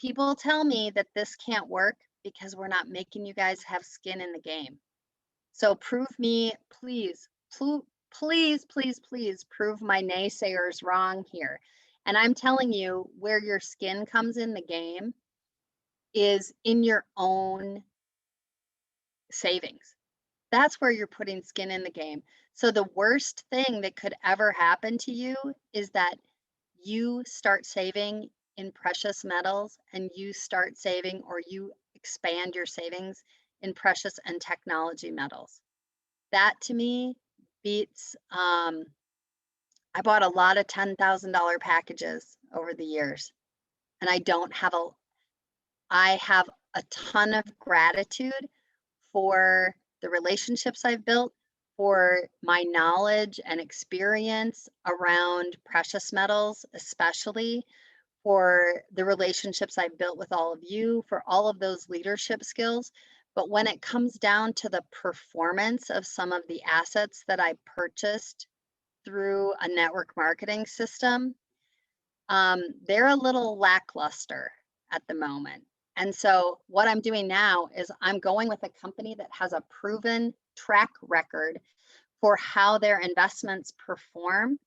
people tell me that this can't work because we're not making you guys have skin in the game. So prove me, please prove my naysayers wrong here. And I'm telling you, where your skin comes in the game is in your own savings. That's where you're putting skin in the game. So the worst thing that could ever happen to you is that you start saving in precious metals and you start saving or you expand your savings in precious and technology metals. That to me beats, I bought a lot of $10,000 packages over the years, and I have a ton of gratitude for the relationships I've built, for my knowledge and experience around precious metals, especially for the relationships I've built with all of you, for all of those leadership skills. But when it comes down to the performance of some of the assets that I purchased through a network marketing system, they're a little lackluster at the moment. And so what I'm doing now is I'm going with a company that has a proven track record for how their investments perform.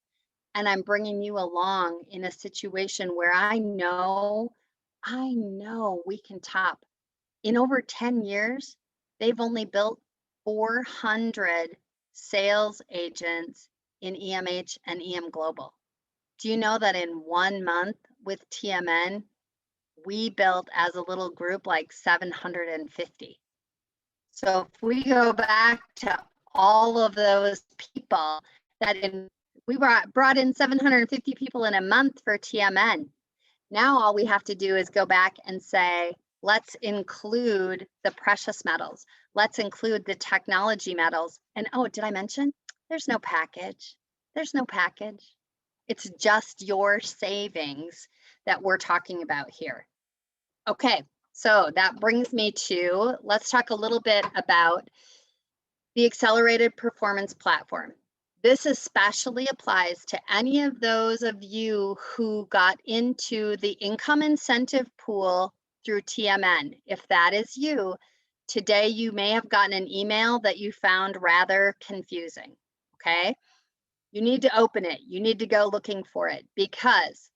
And I'm bringing you along in a situation where I know we can top in over 10 years, they've only built 400 sales agents in EMH and EM Global. Do you know that in 1 month with TMN, we built as a little group like 750? So if we go back to all of those people that we brought in 750 people in a month for TMN. Now all we have to do is go back and say, let's include the precious metals. Let's include the technology metals. And oh, did I mention? There's no package. There's no package. It's just your savings that we're talking about here. Okay, so that brings me to, let's talk a little bit about the Accelerated Performance Platform. This especially applies to any of those of you who got into the income incentive pool through TMN. If that is you, today you may have gotten an email that you found rather confusing, okay? You need to open it. You need to go looking for it, because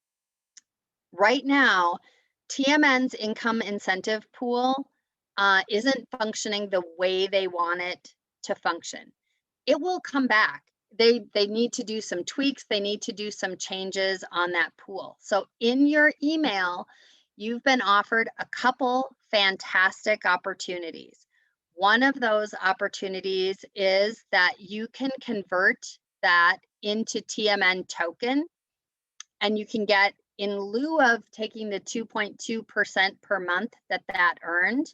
right now, TMN's income incentive pool isn't functioning the way they want it to function. It will come back. They need to do some tweaks. They need to do some changes on that pool. So in your email, you've been offered a couple fantastic opportunities. One of those opportunities is that you can convert that into TMN token, and you can get, in lieu of taking the 2.2% per month that earned,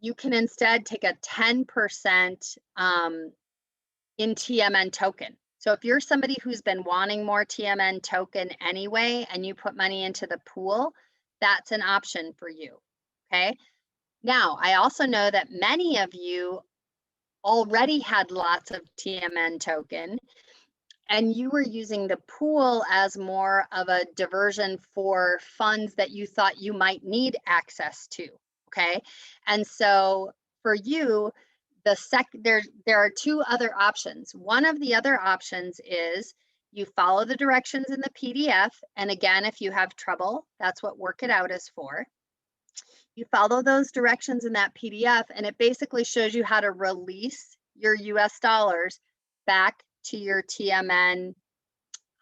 you can instead take a 10% in TMN token. So if you're somebody who's been wanting more TMN token anyway, and you put money into the pool, that's an option for you, okay? Now, I also know that many of you already had lots of TMN token, and you were using the pool as more of a diversion for funds that you thought you might need access to, okay? And so for you, there are two other options. One of the other options is you follow the directions in the PDF. And again, if you have trouble, that's what Work It Out is for. You follow those directions in that PDF, and it basically shows you how to release your US dollars back to your TMN,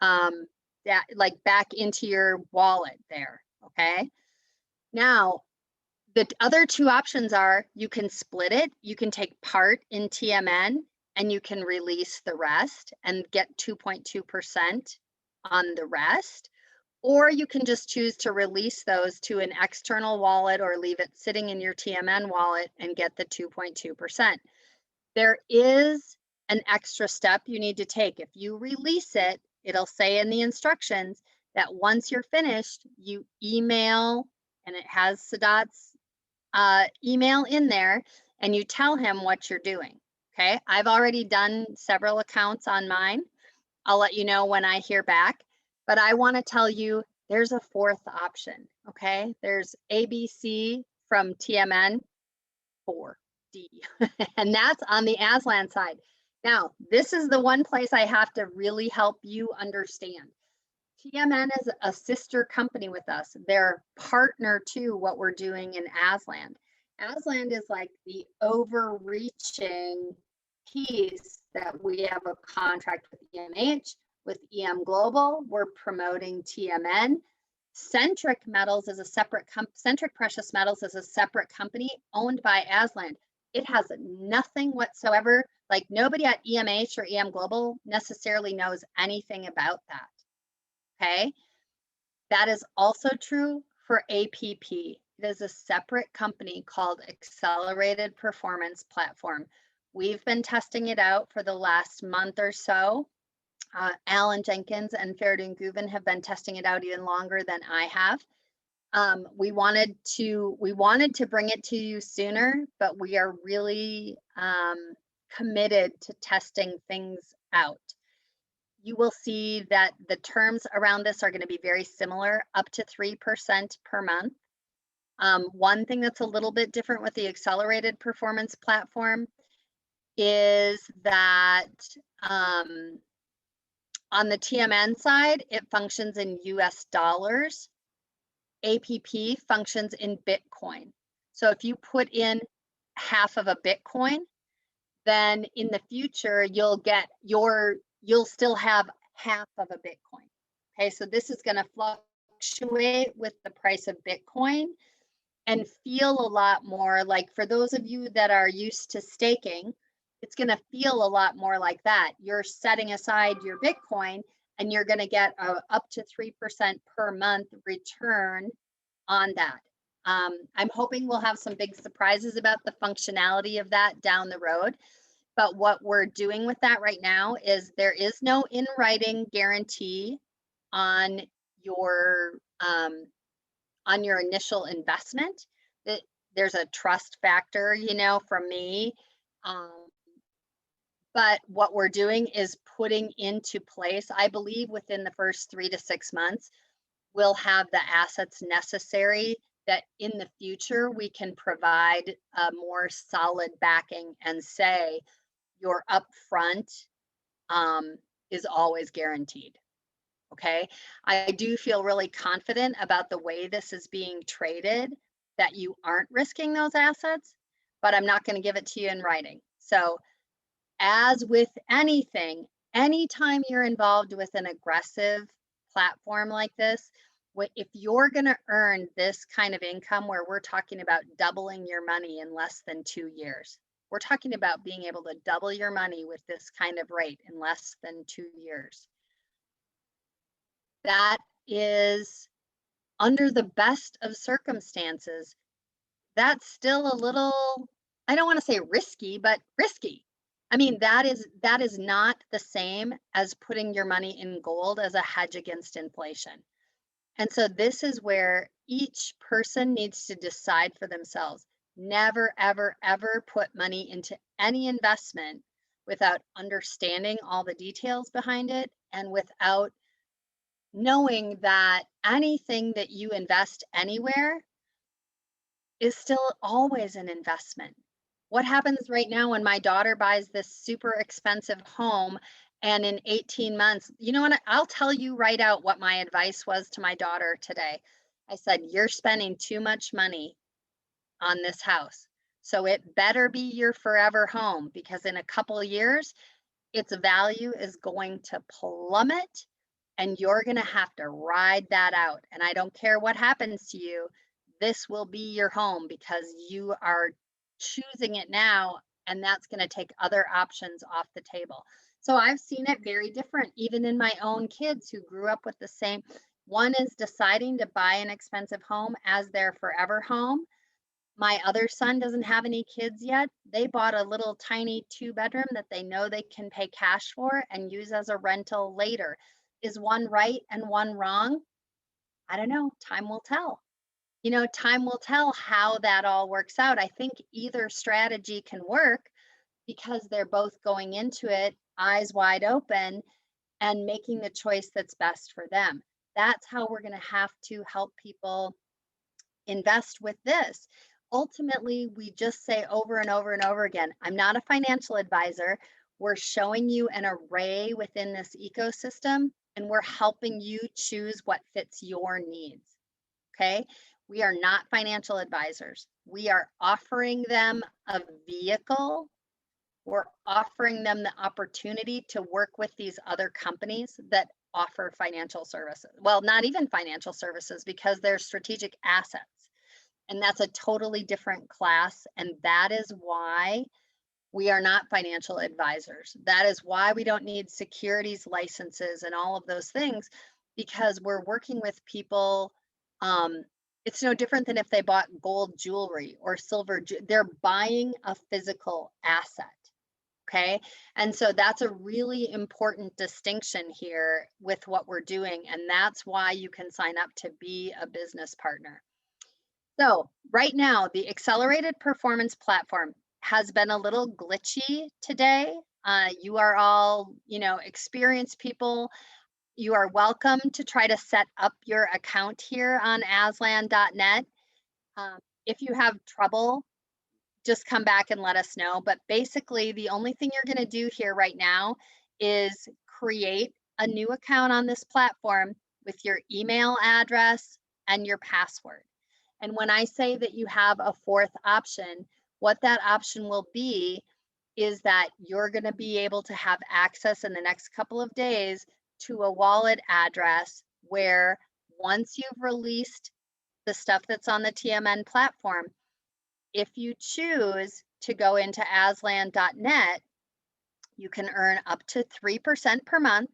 like back into your wallet there, okay? Now, the other two options are, you can split it, you can take part in TMN, and you can release the rest and get 2.2% on the rest, or you can just choose to release those to an external wallet or leave it sitting in your TMN wallet and get the 2.2%. There is an extra step you need to take. If you release it, it'll say in the instructions that once you're finished, you email, and it has Sadat's email in there, and you tell him what you're doing, okay? I've already done several accounts on mine. I'll let you know when I hear back, but I want to tell you there's a fourth option, okay? There's ABC from TMN 4D, and that's on the Aslan side. Now, this is the one place I have to really help you understand. TMN is a sister company with us. They're partner to what we're doing in Aslan. Aslan is like the overreaching piece that we have a contract with EMH, with EM Global. We're promoting TMN. Centric Metals is a separate Centric Precious Metals is a separate company owned by Aslan. It has nothing whatsoever, like nobody at EMH or EM Global necessarily knows anything about that. Okay, that is also true for APP. It is a separate company called Accelerated Performance Platform. We've been testing it out for the last month or so. Alan Jenkins and Feridun Guven have been testing it out even longer than I have. We wanted to bring it to you sooner, but we are really committed to testing things out. You will see that the terms around this are going to be very similar, up to 3% per month. One thing that's a little bit different with the Accelerated Performance Platform is that on the TMN side, it functions in US dollars. APP functions in Bitcoin. So if you put in half of a Bitcoin, then in the future, you'll still have half of a Bitcoin. Okay, so this is going to fluctuate with the price of Bitcoin and feel a lot more like, for those of you that are used to staking, it's going to feel a lot more like that. You're setting aside your Bitcoin and you're going to get up to 3% per month return on that. I'm hoping we'll have some big surprises about the functionality of that down the road. But what we're doing with that right now is there is no in writing guarantee on your initial investment. That there's a trust factor, you know, from me. But what we're doing is putting into place, I believe within the first 3 to 6 months, we'll have the assets necessary that in the future we can provide a more solid backing and say your upfront is always guaranteed. Okay, I do feel really confident about the way this is being traded, that you aren't risking those assets, but I'm not going to give it to you in writing. So as with anything, anytime you're involved with an aggressive platform like this, if you're going to earn this kind of income where we're talking about doubling your money in less than 2 years, we're talking about being able to double your money with this kind of rate in less than 2 years. That is, under the best of circumstances, that's still a little, I don't want to say risky, but risky. I mean, that is not the same as putting your money in gold as a hedge against inflation. And so this is where each person needs to decide for themselves. Never, ever, ever put money into any investment without understanding all the details behind it and without knowing that anything that you invest anywhere is still always an investment. What happens right now when my daughter buys this super expensive home and in 18 months, you know what, I'll tell you right out what my advice was to my daughter today. I said, you're spending too much money on this house. So it better be your forever home, because in a couple of years, its value is going to plummet and you're going to have to ride that out. And I don't care what happens to you, this will be your home because you are choosing it now, and that's going to take other options off the table. So I've seen it very different, even in my own kids who grew up with the same. One is deciding to buy an expensive home as their forever home. My other son doesn't have any kids yet. They bought a little tiny 2-bedroom that they know they can pay cash for and use as a rental later. Is one right and one wrong? I don't know. Time will tell. You know, time will tell how that all works out. I think either strategy can work because they're both going into it eyes wide open and making the choice that's best for them. That's how we're going to have to help people invest with this. Ultimately, we just say over and over and over again, I'm not a financial advisor. We're showing you an array within this ecosystem, and we're helping you choose what fits your needs. Okay? We are not financial advisors. We are offering them a vehicle. We're offering them the opportunity to work with these other companies that offer financial services. Well, not even financial services, because they're strategic assets. And that's a totally different class. And that is why we are not financial advisors. That is why we don't need securities licenses and all of those things, because we're working with people. It's no different than if they bought gold jewelry or silver. They're buying a physical asset. Okay. And so that's a really important distinction here with what we're doing. And that's why you can sign up to be a business partner. So right now, the Accelerated Performance Platform has been a little glitchy today. You are all, you know, experienced people. You are welcome to try to set up your account here on aslan.net. If you have trouble, just come back and let us know. But basically, the only thing you're going to do here right now is create a new account on this platform with your email address and your password. And when I say that you have a fourth option, what that option will be is that you're going to be able to have access in the next couple of days to a wallet address where once you've released the stuff that's on the TMN platform, if you choose to go into aslan.net, you can earn up to 3% per month.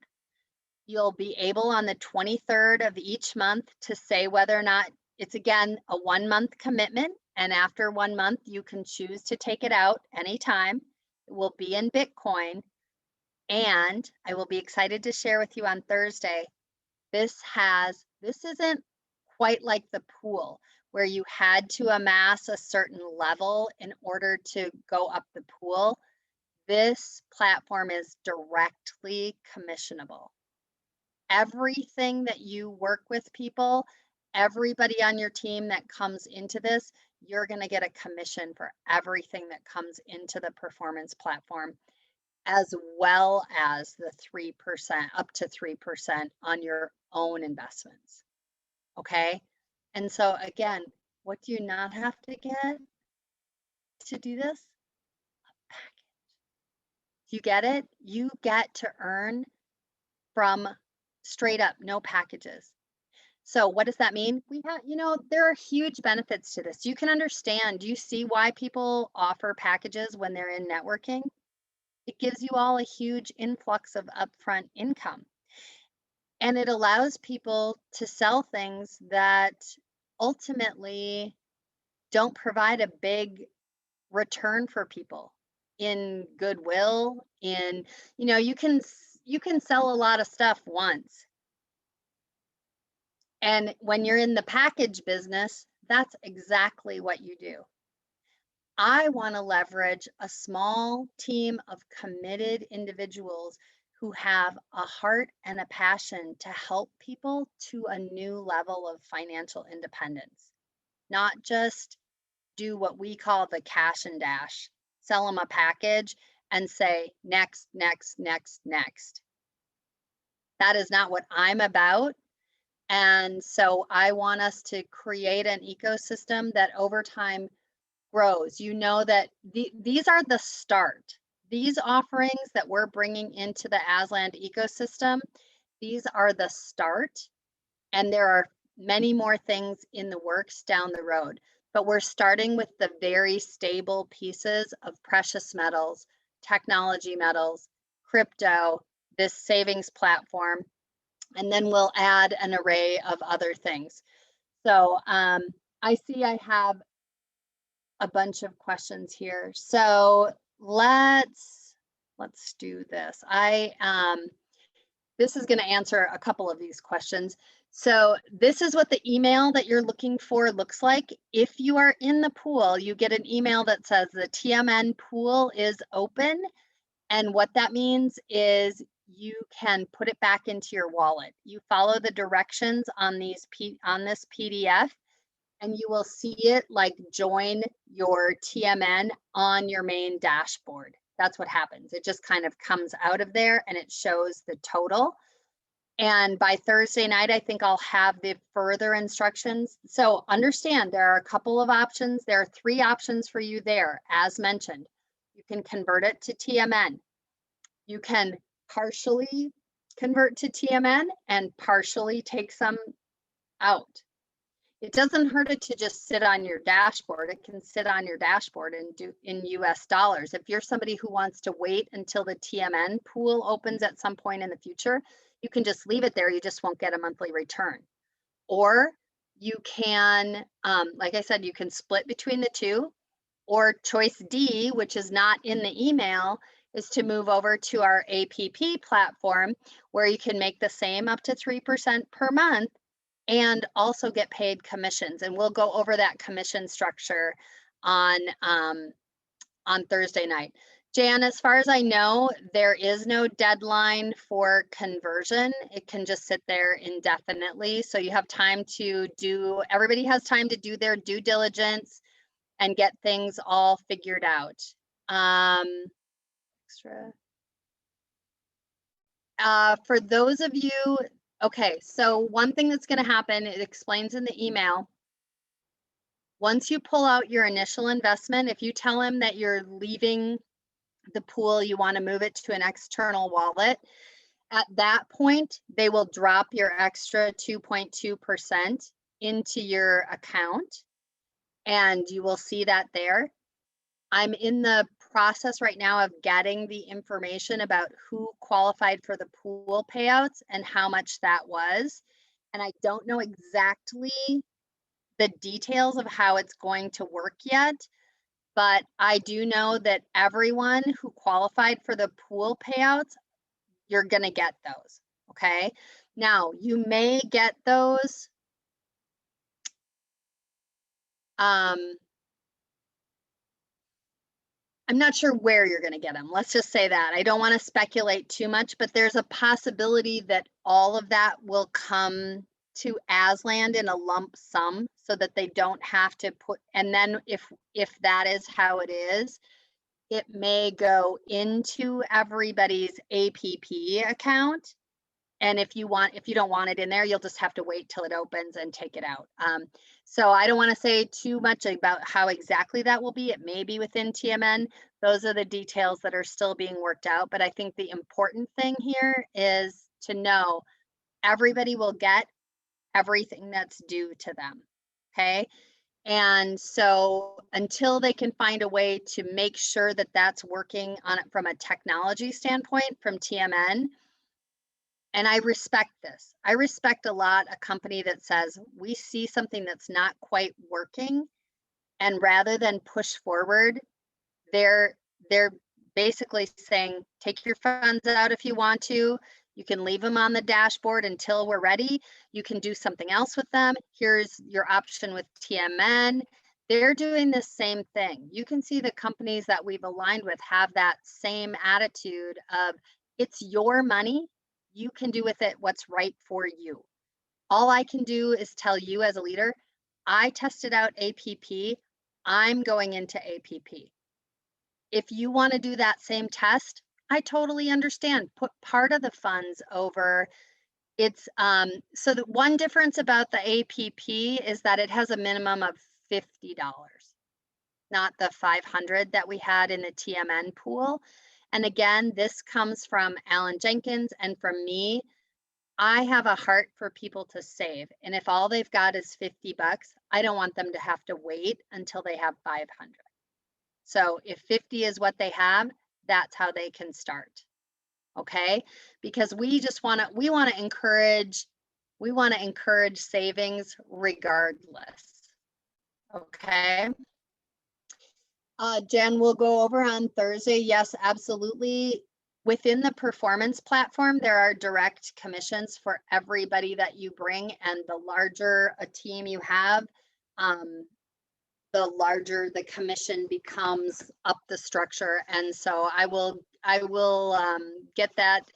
You'll be able on the 23rd of each month to say whether or not it's, again, a 1-month commitment. And after 1 month, you can choose to take it out anytime. It will be in Bitcoin. And I will be excited to share with you on Thursday. This isn't quite like the pool where you had to amass a certain level in order to go up the pool. This platform is directly commissionable. Everything that you work with people, everybody on your team that comes into this, you're going to get a commission for everything that comes into the performance platform, as well as the 3%, up to 3% on your own investments. Okay. And so again, what do you not have to get to do this? A package. You get it? You get to earn from straight up no packages. So what does that mean? We have, there are huge benefits to this. You can understand, do you see why people offer packages when they're in networking? It gives you all a huge influx of upfront income. And it allows people to sell things that ultimately don't provide a big return for people in goodwill, you can sell a lot of stuff once. And when you're in the package business, that's exactly what you do. I want to leverage a small team of committed individuals who have a heart and a passion to help people to a new level of financial independence, not just do what we call the cash and dash, sell them a package and say, next, next, next, next. That is not what I'm about. And so I want us to create an ecosystem that over time grows. You know that these are the start. These offerings that we're bringing into the Aslan ecosystem, these are the start. And there are many more things in the works down the road. But we're starting with the very stable pieces of precious metals, technology metals, crypto, this savings platform, and then we'll add an array of other things. So I see I have a bunch of questions here. So let's do this. This is going to answer a couple of these questions. So this is what the email that you're looking for looks like. If you are in the pool, you get an email that says the TMN pool is open. And what that means is you can put it back into your wallet. You follow the directions on this PDF and you will see it like join your TMN on your main dashboard. That's what happens. It just kind of comes out of there and it shows the total. And by Thursday night, I think I'll have the further instructions. So understand there are a couple of options. There are 3 options for you there, as mentioned. You can convert it to TMN. You can partially convert to TMN and partially take some out. It doesn't hurt it to just sit on your dashboard. It can sit on your dashboard and do in US dollars. If you're somebody who wants to wait until the TMN pool opens at some point in the future, you can just leave it there. You just won't get a monthly return. Or you can, like I said, you can split between the two. Or choice D, which is not in the email, is to move over to our APP platform where you can make the same up to 3% per month and also get paid commissions. And we'll go over that commission structure on Thursday night. Jan, as far as I know, there is no deadline for conversion. It can just sit there indefinitely. So you have time to everybody has time to do their due diligence and get things all figured out. For those of you, okay, so one thing that's going to happen, it explains in the email, Once you pull out your initial investment, if you tell them that you're leaving the pool, you want to move it to an external wallet, at that point, they will drop your extra 2.2% into your account, and you will see that there. I'm in the process right now of getting the information about who qualified for the pool payouts and how much that was. And I don't know exactly the details of how it's going to work yet, but I do know that everyone who qualified for the pool payouts, you're going to get those. Okay. Now, you may get those. I'm not sure where you're going to get them. Let's just say that. I don't want to speculate too much, but there's a possibility that all of that will come to Aslan in a lump sum so that they don't have to put, and then if that is how it is, it may go into everybody's APP account. And if you don't want it in there, you'll just have to wait till it opens and take it out. So I don't want to say too much about how exactly that will be. It may be within TMN. Those are the details that are still being worked out. But I think the important thing here is to know everybody will get everything that's due to them. Okay. And so until they can find a way to make sure that that's working on it from a technology standpoint from TMN, and I respect this. I respect a lot a company that says, we see something that's not quite working, and rather than push forward, they're basically saying, take your funds out if you want to. You can leave them on the dashboard until we're ready. You can do something else with them. Here's your option with TMN. They're doing the same thing. You can see the companies that we've aligned with have that same attitude of, it's your money. You can do with it what's right for you. All I can do is tell you as a leader, I tested out APP. I'm going into APP. If you want to do that same test, I totally understand. Put part of the funds over. It's so the one difference about the APP is that it has a minimum of $50, not the 500 that we had in the TMN pool. And again, this comes from Alan Jenkins and from me. I have a heart for people to save. And if all they've got is $50, I don't want them to have to wait until they have 500. So if 50 is what they have, that's how they can start. Okay? Because we want to encourage savings regardless. Okay? Jen, we'll go over on Thursday. Yes, absolutely. Within the performance platform, there are direct commissions for everybody that you bring, and the larger a team you have, the larger the commission becomes up the structure. And so I will get that.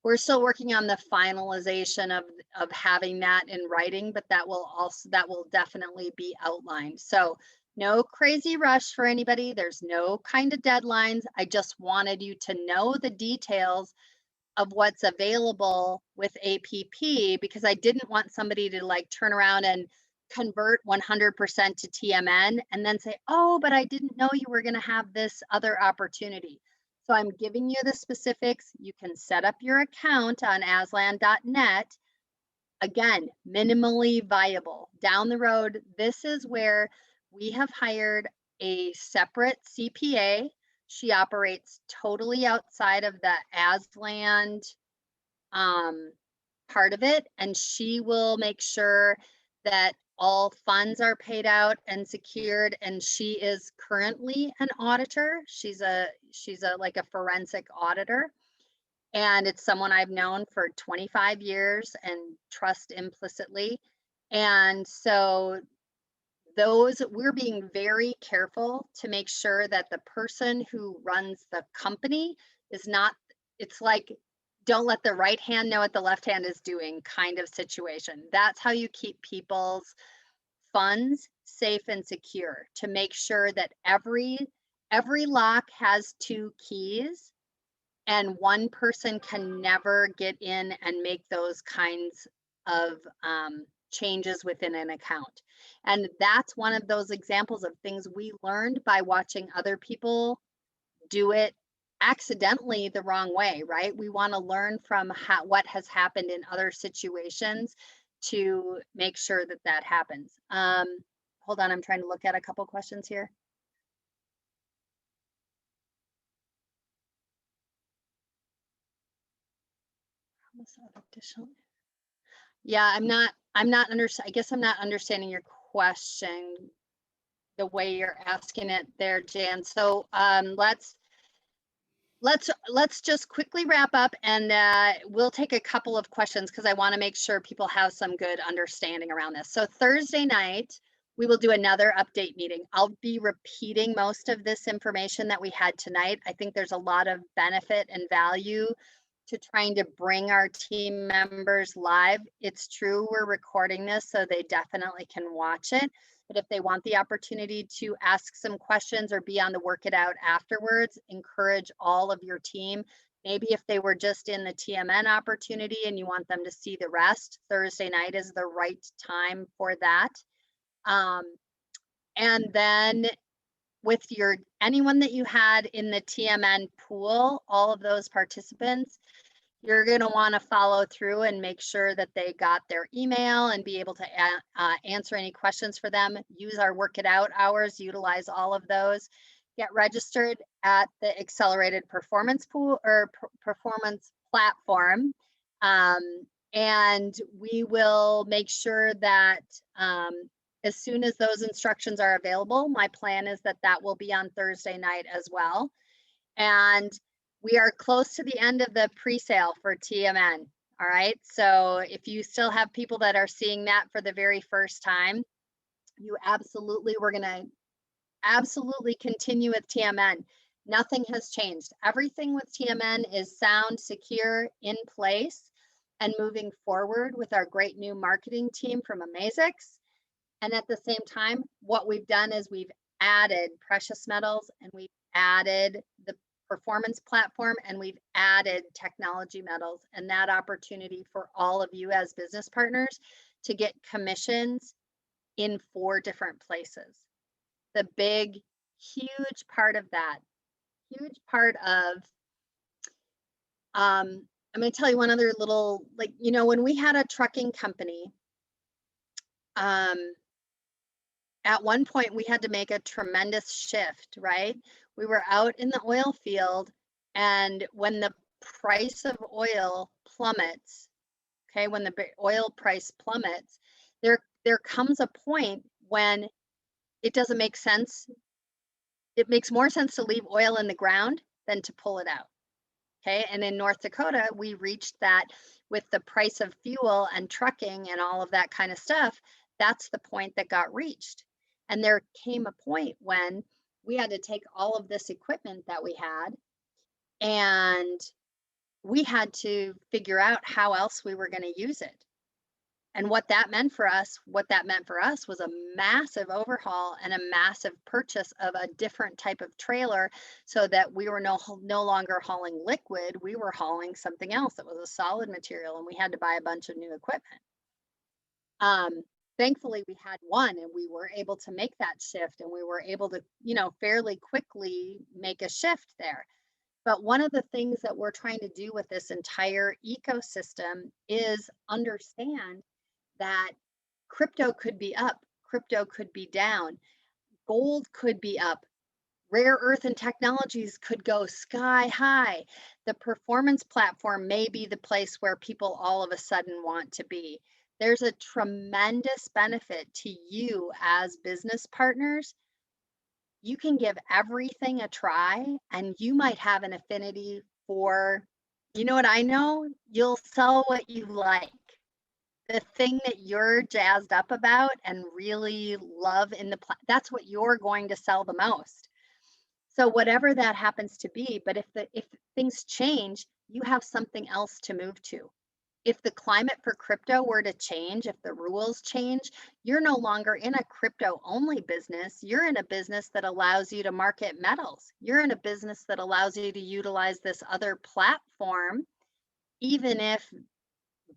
We're still working on the finalization of having that in writing, but that will definitely be outlined. So no crazy rush for anybody. There's no kind of deadlines. I just wanted you to know the details of what's available with APP, because I didn't want somebody to like turn around and convert 100% to TMN and then say, oh, but I didn't know you were going to have this other opportunity. So I'm giving you the specifics. You can set up your account on aslan.net. Again, minimally viable. Down the road, this is where we have hired a separate CPA. She operates totally outside of the Aslan part of it, and she will make sure that all funds are paid out and secured. And she is currently an auditor. She's like a forensic auditor. And it's someone I've known for 25 years and trust implicitly. And so we're being very careful to make sure that the person who runs the company is not, it's like, don't let the right hand know what the left hand is doing kind of situation. That's how you keep people's funds safe and secure, to make sure that every lock has 2 keys and one person can never get in and make those kinds of changes within an account. And that's one of those examples of things we learned by watching other people do it accidentally the wrong way, right? We want to learn from what has happened in other situations to make sure that that happens. Hold on, I'm trying to look at a couple questions here. Yeah, I guess I'm not understanding your question the way you're asking it there, Jan. So let's just quickly wrap up, and we'll take a couple of questions because I want to make sure people have some good understanding around this. So Thursday night, we will do another update meeting. I'll be repeating most of this information that we had tonight. I think there's a lot of benefit and value to trying to bring our team members live. It's true, we're recording this, so they definitely can watch it. But if they want the opportunity to ask some questions or be on the Work It Out afterwards, encourage all of your team. Maybe if they were just in the TMN opportunity and you want them to see the rest, Thursday night is the right time for that. And then with anyone that you had in the TMN pool, all of those participants, you're going to want to follow through and make sure that they got their email and be able to answer any questions for them. Use our Work It Out hours, utilize all of those. Get registered at the Accelerated Performance Pool or Performance Platform. And we will make sure that as soon as those instructions are available, my plan is that that will be on Thursday night as well. And we are close to the end of the pre-sale for TMN. All right. So if you still have people that are seeing that for the very first time, we're going to absolutely continue with TMN. Nothing has changed. Everything with TMN is sound, secure, in place, and moving forward with our great new marketing team from Amazix. And at the same time, what we've done is we've added precious metals, and we've added the performance platform, and we've added technology metals, and that opportunity for all of you as business partners to get commissions in 4 different places. The big, huge part of that, I'm going to tell you one other little, when we had a trucking company, at one point we had to make a tremendous shift, right? We were out in the oil field, and when the price of oil plummets, okay, when the oil price plummets, there comes a point when it doesn't make sense. It makes more sense to leave oil in the ground than to pull it out. Okay, and in North Dakota, we reached that with the price of fuel and trucking and all of that kind of stuff. That's the point that got reached. And there came a point when we had to take all of this equipment that we had, and we had to figure out how else we were going to use it. And what that meant for us was a massive overhaul and a massive purchase of a different type of trailer, so that we were no longer hauling liquid, we were hauling something else that was a solid material, and we had to buy a bunch of new equipment. Thankfully, we had one, and we were able to make that shift, and we were able to, fairly quickly make a shift there. But one of the things that we're trying to do with this entire ecosystem is understand that crypto could be up, crypto could be down, gold could be up, rare earth and technologies could go sky high. The performance platform may be the place where people all of a sudden want to be. There's a tremendous benefit to you as business partners. You can give everything a try, and you might have an affinity for, what I know? You'll sell what you like. The thing that you're jazzed up about and really love that's what you're going to sell the most. So whatever that happens to be, but if things change, you have something else to move to. If the climate for crypto were to change, if the rules change, you're no longer in a crypto only business. You're in a business that allows you to market metals. You're in a business that allows you to utilize this other platform, even if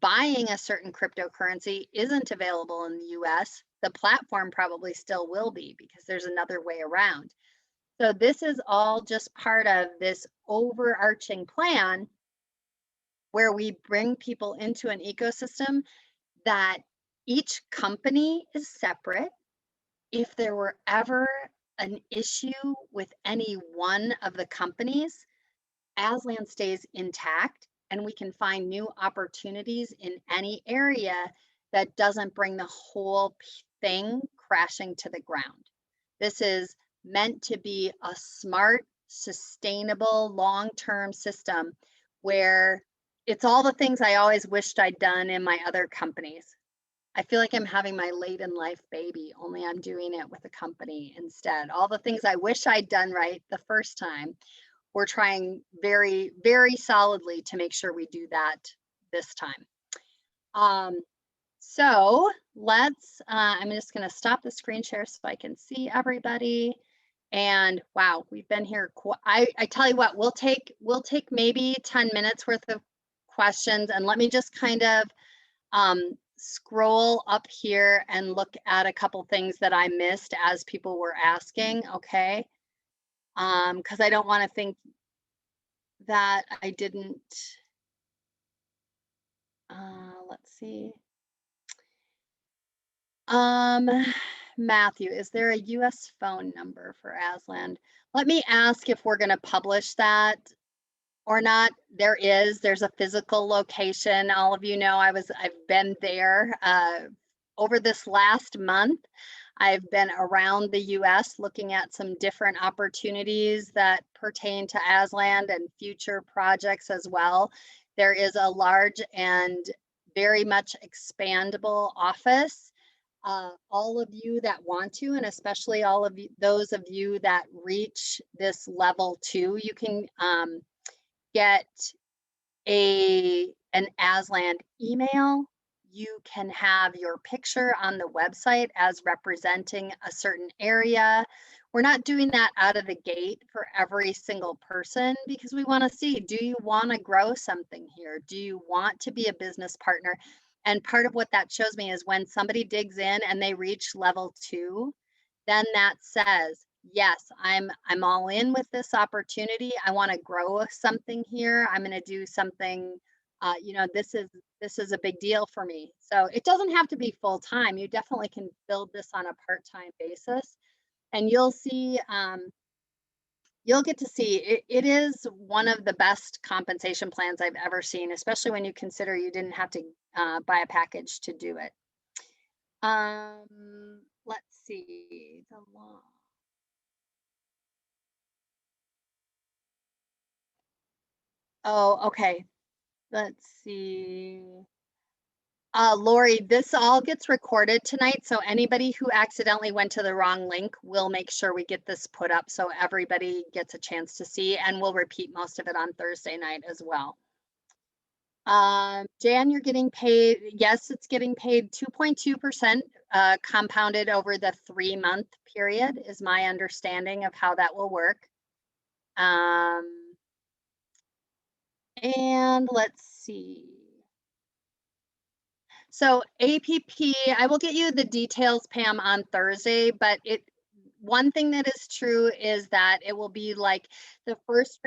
buying a certain cryptocurrency isn't available in the US, the platform probably still will be because there's another way around. So this is all just part of this overarching plan where we bring people into an ecosystem that each company is separate. If there were ever an issue with any one of the companies, Aslan stays intact and we can find new opportunities in any area that doesn't bring the whole thing crashing to the ground. This is meant to be a smart, sustainable, long-term system where it's all the things I always wished I'd done in my other companies. I feel like I'm having my late in life baby, only I'm doing it with a company instead. All the things I wish I'd done right the first time, we're trying very, very solidly to make sure we do that this time. So let's, I'm just gonna stop the screen share so I can see everybody. And wow, we've been here. I tell you what, we'll take maybe 10 minutes worth of questions, and let me just kind of scroll up here and look at a couple things that I missed as people were asking, okay? Because I don't want to think that I didn't, let's see. Matthew, is there a US phone number for Aslan? Let me ask if we're going to publish that or not. There's a physical location. All of you know I've been there over this last month. I've been around the US looking at some different opportunities that pertain to Aslan and future projects as well. There is a large and very much expandable office. All of you that want to, and especially all of you, those of you that reach this level 2, you can get an Aslan email. You can have your picture on the website as representing a certain area. We're not doing that out of the gate for every single person because we want to see, do you want to grow something here? Do you want to be a business partner? And part of what that shows me is when somebody digs in and they reach level 2, then that says, yes, I'm all in with this opportunity. I want to grow something here. I'm going to do something, this is a big deal for me. So it doesn't have to be full time. You definitely can build this on a part-time basis, and you'll see, you'll get to see it is one of the best compensation plans I've ever seen, especially when you consider you didn't have to buy a package to do it. Let's see the law. Oh, okay. Let's see. Lori, this all gets recorded tonight, so anybody who accidentally went to the wrong link, we'll make sure we get this put up so everybody gets a chance to see, and we'll repeat most of it on Thursday night as well. Jan, you're getting paid. Yes, it's getting paid 2.2% compounded over the 3-month period is my understanding of how that will work. And let's see. So APP, I will get you the details, Pam, on Thursday, but one thing that is true is that it will be like the first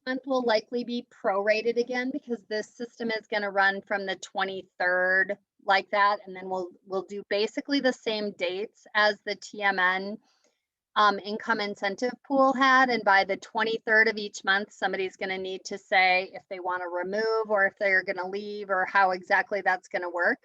month will likely be prorated again because this system is going to run from the 23rd like that, and then we'll do basically the same dates as the TMN income incentive pool had, and by the 23rd of each month somebody's going to need to say if they want to remove or if they're going to leave or how exactly that's going to work.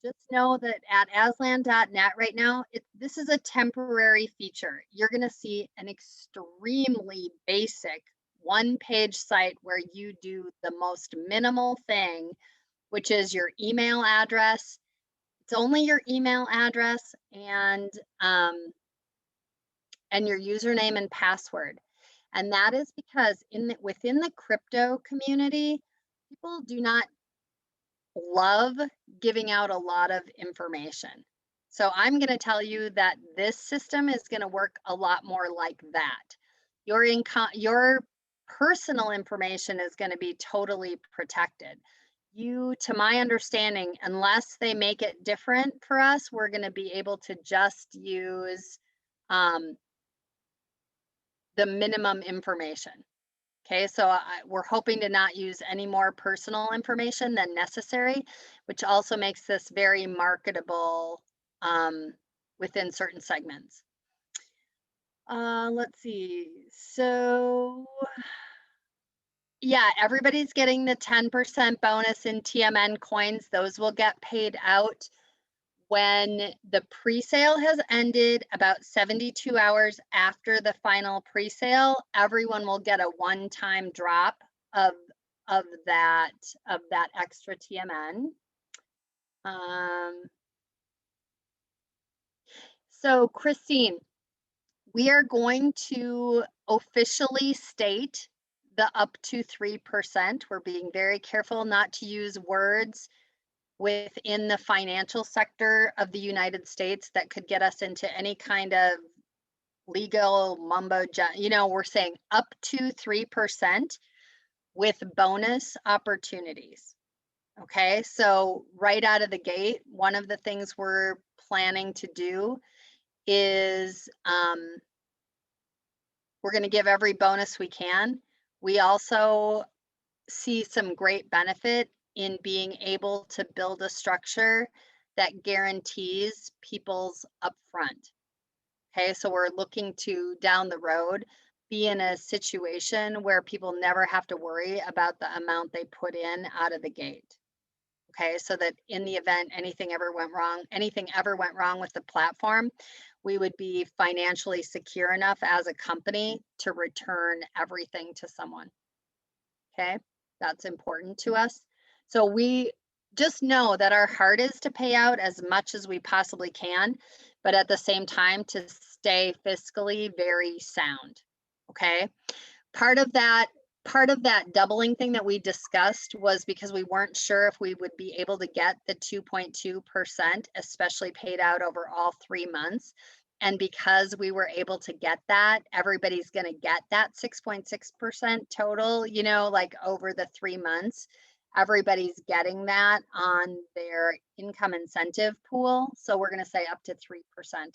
Just know that at aslan.net right now, this is a temporary feature. You're going to see an extremely basic one-page site where you do the most minimal thing, which is your email address. It's only your email address and your username and password. And that is because within the crypto community, people do not love giving out a lot of information. So I'm going to tell you that this system is going to work a lot more like that. Your personal information is going to be totally protected. to my understanding, unless they make it different for us, we're going to be able to just use the minimum information. Okay, so we're hoping to not use any more personal information than necessary, which also makes this very marketable within certain segments. Let's see. So yeah, everybody's getting the 10% bonus in TMN coins. Those will get paid out when the pre-sale has ended, about 72 hours after the final pre-sale. Everyone will get a one-time drop of that extra TMN. So Christine, we are going to officially state the up to 3%. We're being very careful not to use words within the financial sector of the United States that could get us into any kind of legal mumbo, we're saying up to 3% with bonus opportunities. Okay, so right out of the gate, one of the things we're planning to do is we're going to give every bonus we can. We also see some great benefit in being able to build a structure that guarantees people's upfront. Okay, so we're looking to down the road be in a situation where people never have to worry about the amount they put in out of the gate. Okay, so that in the event anything ever went wrong with the platform, we would be financially secure enough as a company to return everything to someone. Okay, that's important to us. So we just know that our heart is to pay out as much as we possibly can, but at the same time to stay fiscally very sound. Okay, part of that doubling thing that we discussed was because we weren't sure if we would be able to get the 2.2%, especially paid out over all 3 months. And because we were able to get that, everybody's going to get that 6.6% total, like over the 3 months. Everybody's getting that on their income incentive pool. So we're going to say up to 3%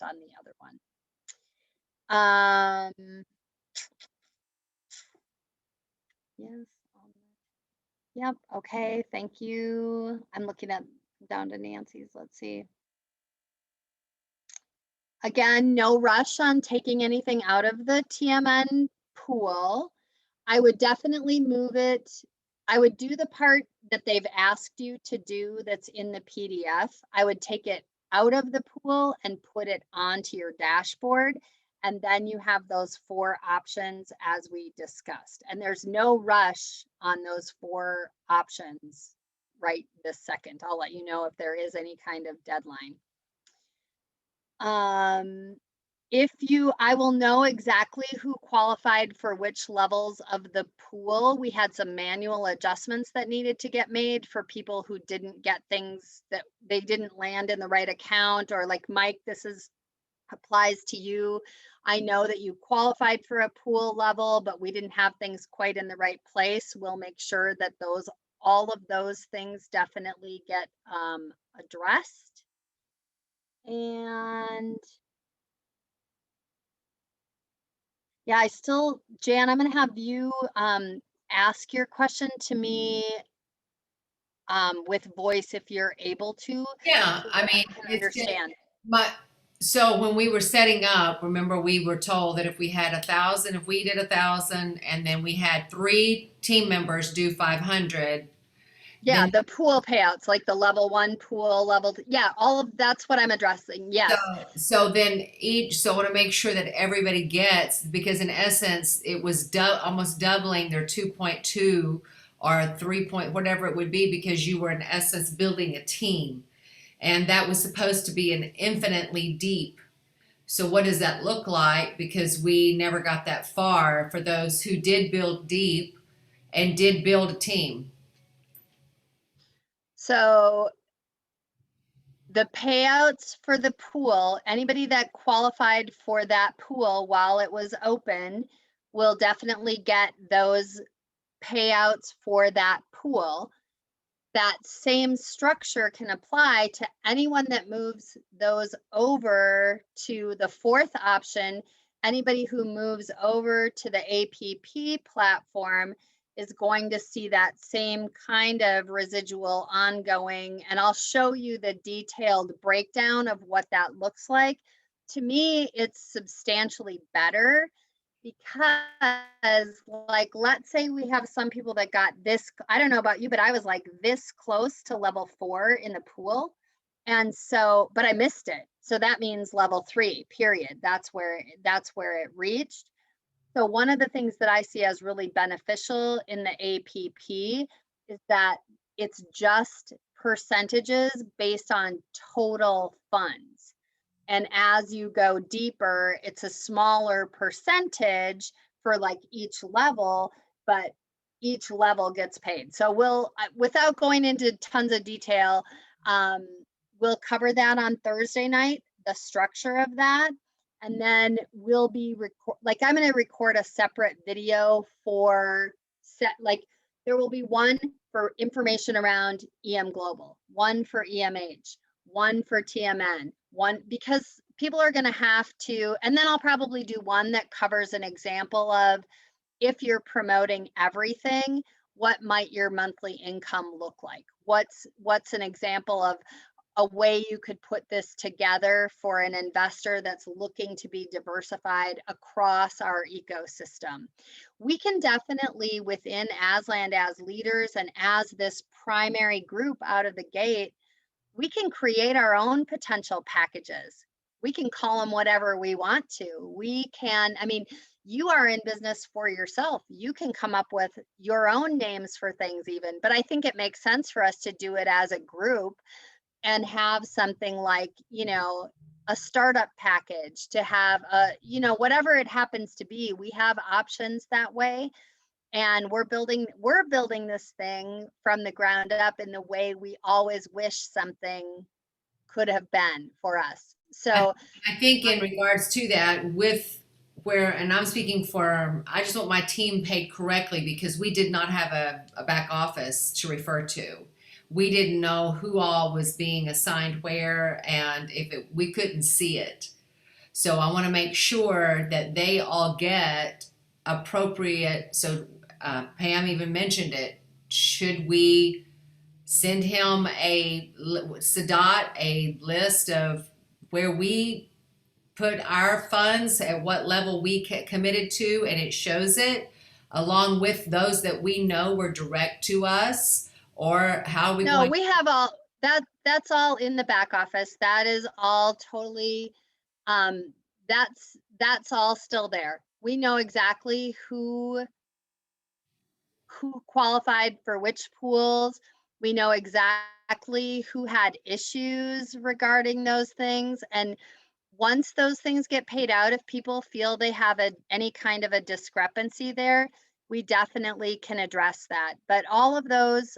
on the other one. Yes. Yep. Okay. Thank you. I'm looking at down to Nancy's. Let's see. Again, no rush on taking anything out of the TMN pool. I would definitely move it. I would do the part that they've asked you to do that's in the PDF. I would take it out of the pool and put it onto your dashboard. And then you have those 4 options as we discussed. And there's no rush on those 4 options right this second. I'll let you know if there is any kind of deadline. I will know exactly who qualified for which levels of the pool. We had some manual adjustments that needed to get made for people who didn't get things that they didn't land in the right account, or like Mike, applies to you. I know that you qualified for a pool level, but we didn't have things quite in the right place. We'll make sure that all of those things definitely get addressed. And yeah, Jan, I'm going to have you ask your question to me with voice if you're able to. Yeah, So I mean, I can understand. So when we were setting up, remember we were told that if we had 1,000, if we did 1,000, and then we had 3 team members do 500. Yeah, then, the pool payouts, like the level 1 pool, yeah, all of that's what I'm addressing. Yes. so I want to make sure that everybody gets, because in essence, it was almost doubling their 2.2 or 3 point, whatever it would be, because you were in essence building a team. And that was supposed to be an infinitely deep. So what does that look like? Because we never got that far for those who did build deep and did build a team. So the payouts for the pool, anybody that qualified for that pool while it was open will definitely get those payouts for that pool. that same structure can apply to anyone that moves those over to the fourth option. Anybody who moves over to the APP platform is going to see that same kind of residual ongoing. And I'll show you the detailed breakdown of what that looks like. To me, it's substantially better because, like, let's say we have some people that got this, I don't know about you, but I was like this close to level 4 in the pool. And so, but I missed it. So that means level 3, period. That's where it reached. So one of the things that I see as really beneficial in the APP is that it's just percentages based on total funds. And as you go deeper, it's a smaller percentage for like each level, but each level gets paid. So we'll, without going into tons of detail, we'll cover that on Thursday night, the structure of that. And then we'll be I'm going to record a separate video for there will be one for information around EM Global, one for EMH, one for TMN, one because people are going to have to, and then I'll probably do one that covers an example of if you're promoting everything, what might your monthly income look like? What's an example of a way you could put this together for an investor that's looking to be diversified across our ecosystem? We can definitely, within Aslan as leaders and as this primary group out of the gate, we can create our own potential packages. We can call them whatever we want to. We can, I mean, you are in business for yourself. You can come up with your own names for things even, but I think it makes sense for us to do it as a group and have something like, you know, a startup package, to have a, you know, whatever it happens to be, we have options that way. And we're building this thing from the ground up in the way we always wish something could have been for us. So I think in regards to that, and I'm speaking for, I just want my team paid correctly because we did not have a back office to refer to. We didn't know who all was being assigned where, and we couldn't see it. So I want to make sure that they all get appropriate. So Pam even mentioned it. Should we send him Sadat a list of where we put our funds at what level we committed to, and it shows it along with those that we know were direct to us? Or how we no, we have all that's all in the back office. That is all totally that's all still there. We know exactly who qualified for which pools. We know exactly who had issues regarding those things. And once those things get paid out, if people feel they have any kind of a discrepancy there, we definitely can address that. But all of those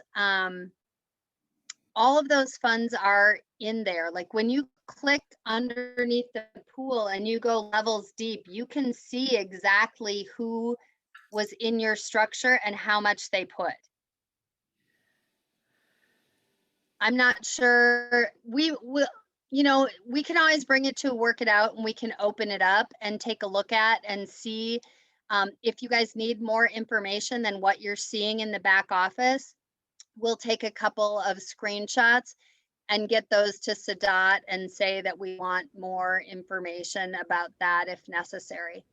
funds are in there. Like when you click underneath the pool and you go levels deep, you can see exactly who was in your structure and how much they put. I'm not sure. We will, you know, we can always bring it to work it out, and we can open it up and take a look at and see if you guys need more information than what you're seeing in the back office. We'll take a couple of screenshots and get those to Sadat and say that we want more information about that if necessary.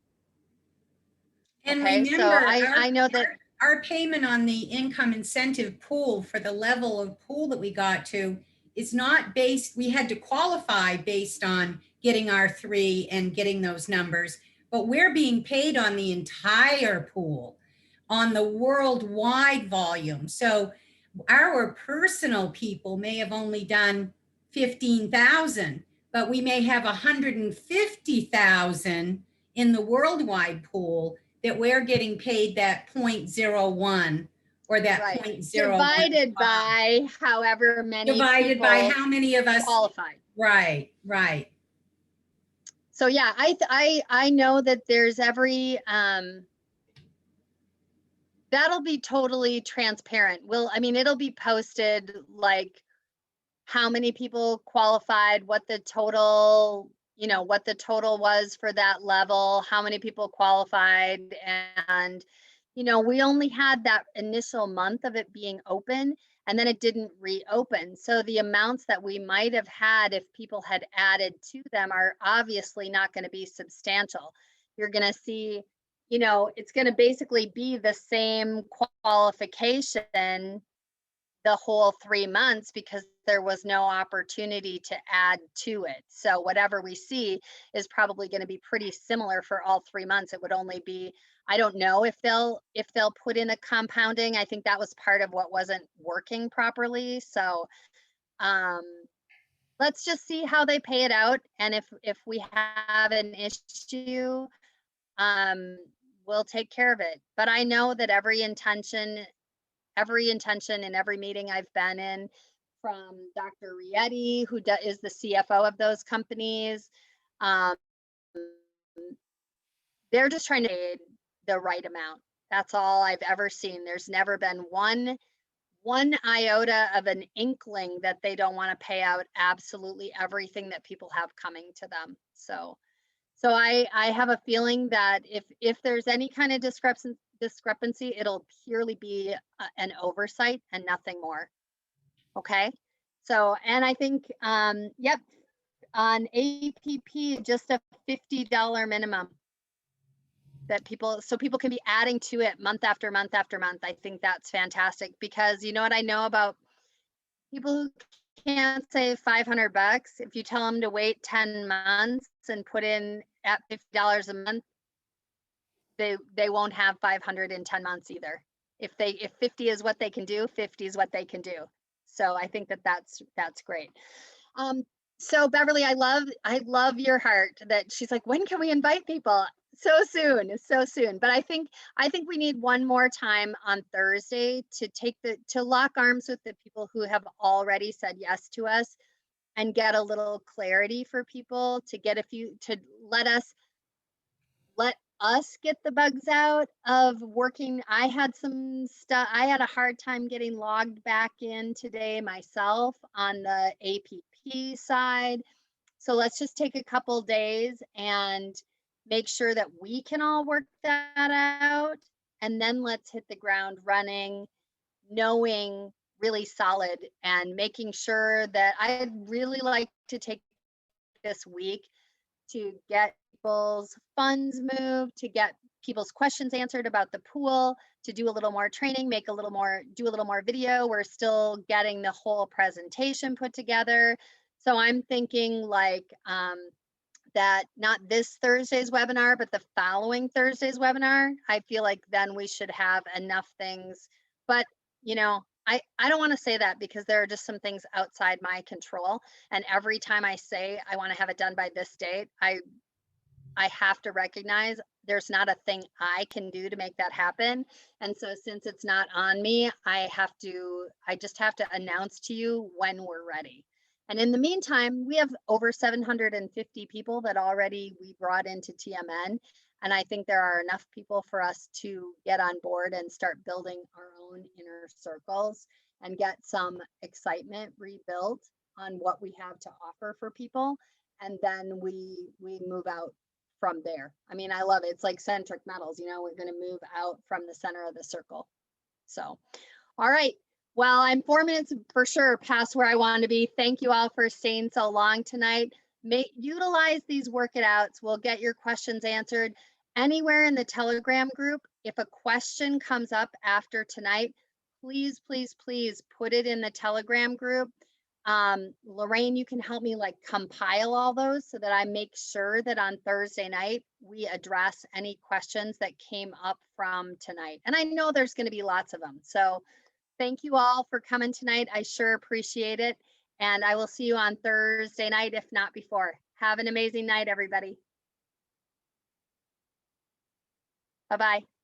And Okay, remember, so I know that our payment on the income incentive pool for the level of pool that we got to is not based, we had to qualify based on getting our 3 and getting those numbers, but we're being paid on the entire pool, on the worldwide volume. So our personal people may have only done 15,000, but we may have 150,000 in the worldwide pool that we're getting paid that 0.01 or that right. 0.01 Divided by however many divided by people how many of us qualified. right. So yeah, I know that there's that'll be totally transparent. I mean, it'll be posted like how many people qualified, what the total, what the total was for that level, how many people qualified. And, we only had that initial month of it being open, and then it didn't reopen. So the amounts that we might have had if people had added to them are obviously not going to be substantial. You're going to see, it's going to basically be the same qualification the whole 3 months because there was no opportunity to add to it. So whatever we see is probably going to be pretty similar for all 3 months. It would only be, I don't know if they'll put in a compounding. I think that was part of what wasn't working properly. So let's just see how they pay it out. And if we have an issue, we'll take care of it. But I know that every intention in every meeting I've been in, from Dr. Rietti, who is the CFO of those companies, they're just trying to pay the right amount. That's all I've ever seen. There's never been one iota of an inkling that they don't want to pay out absolutely everything that people have coming to them. So I have a feeling that if there's any kind of discrepancy, it'll purely be an oversight and nothing more. Okay. So, and I think, yep, on APP, just a $50 minimum that so people can be adding to it month after month after month. I think that's fantastic, because you know what I know about people who can't save $500, if you tell them to wait 10 months and put in at $50 a month, they won't have 500 in 10 months either. If 50 is what they can do, 50 is what they can do. So I think that's great. So Beverly, I love your heart that she's like, when can we invite people? So soon. But I think we need one more time on Thursday to lock arms with the people who have already said yes to us, and get a little clarity for people, to let us get the bugs out of working. I had some stuff. I had a hard time getting logged back in today myself on the APP side. So let's just take a couple days and make sure that we can all work that out. And then let's hit the ground running, knowing really solid, and making sure that I'd really like to take this week to get people's funds moved, to get people's questions answered about the pool, to do a little more training, do a little more video. We're still getting the whole presentation put together. So I'm thinking like that, not this Thursday's webinar, but the following Thursday's webinar. I feel like then we should have enough things. But I don't want to say that, because there are just some things outside my control. And every time I say I want to have it done by this date, I have to recognize there's not a thing I can do to make that happen. And so since it's not on me, I just have to announce to you when we're ready. And in the meantime, we have over 750 people that already we brought into TMN. And I think there are enough people for us to get on board and start building our own inner circles and get some excitement rebuilt on what we have to offer for people. And then we move out from there. I mean, I love it. It's like centric metals, we're going to move out from the center of the circle. So, all right. Well, I'm 4 minutes for sure past where I want to be. Thank you all for staying so long tonight. Utilize these work it outs. We'll get your questions answered anywhere in the Telegram group. If a question comes up after tonight, please, please, please put it in the Telegram group. Lorraine, you can help me compile all those so that I make sure that on Thursday night we address any questions that came up from tonight. And I know there's going to be lots of them. So thank you all for coming tonight. I sure appreciate it. And I will see you on Thursday night, if not before. Have an amazing night, everybody. Bye-bye.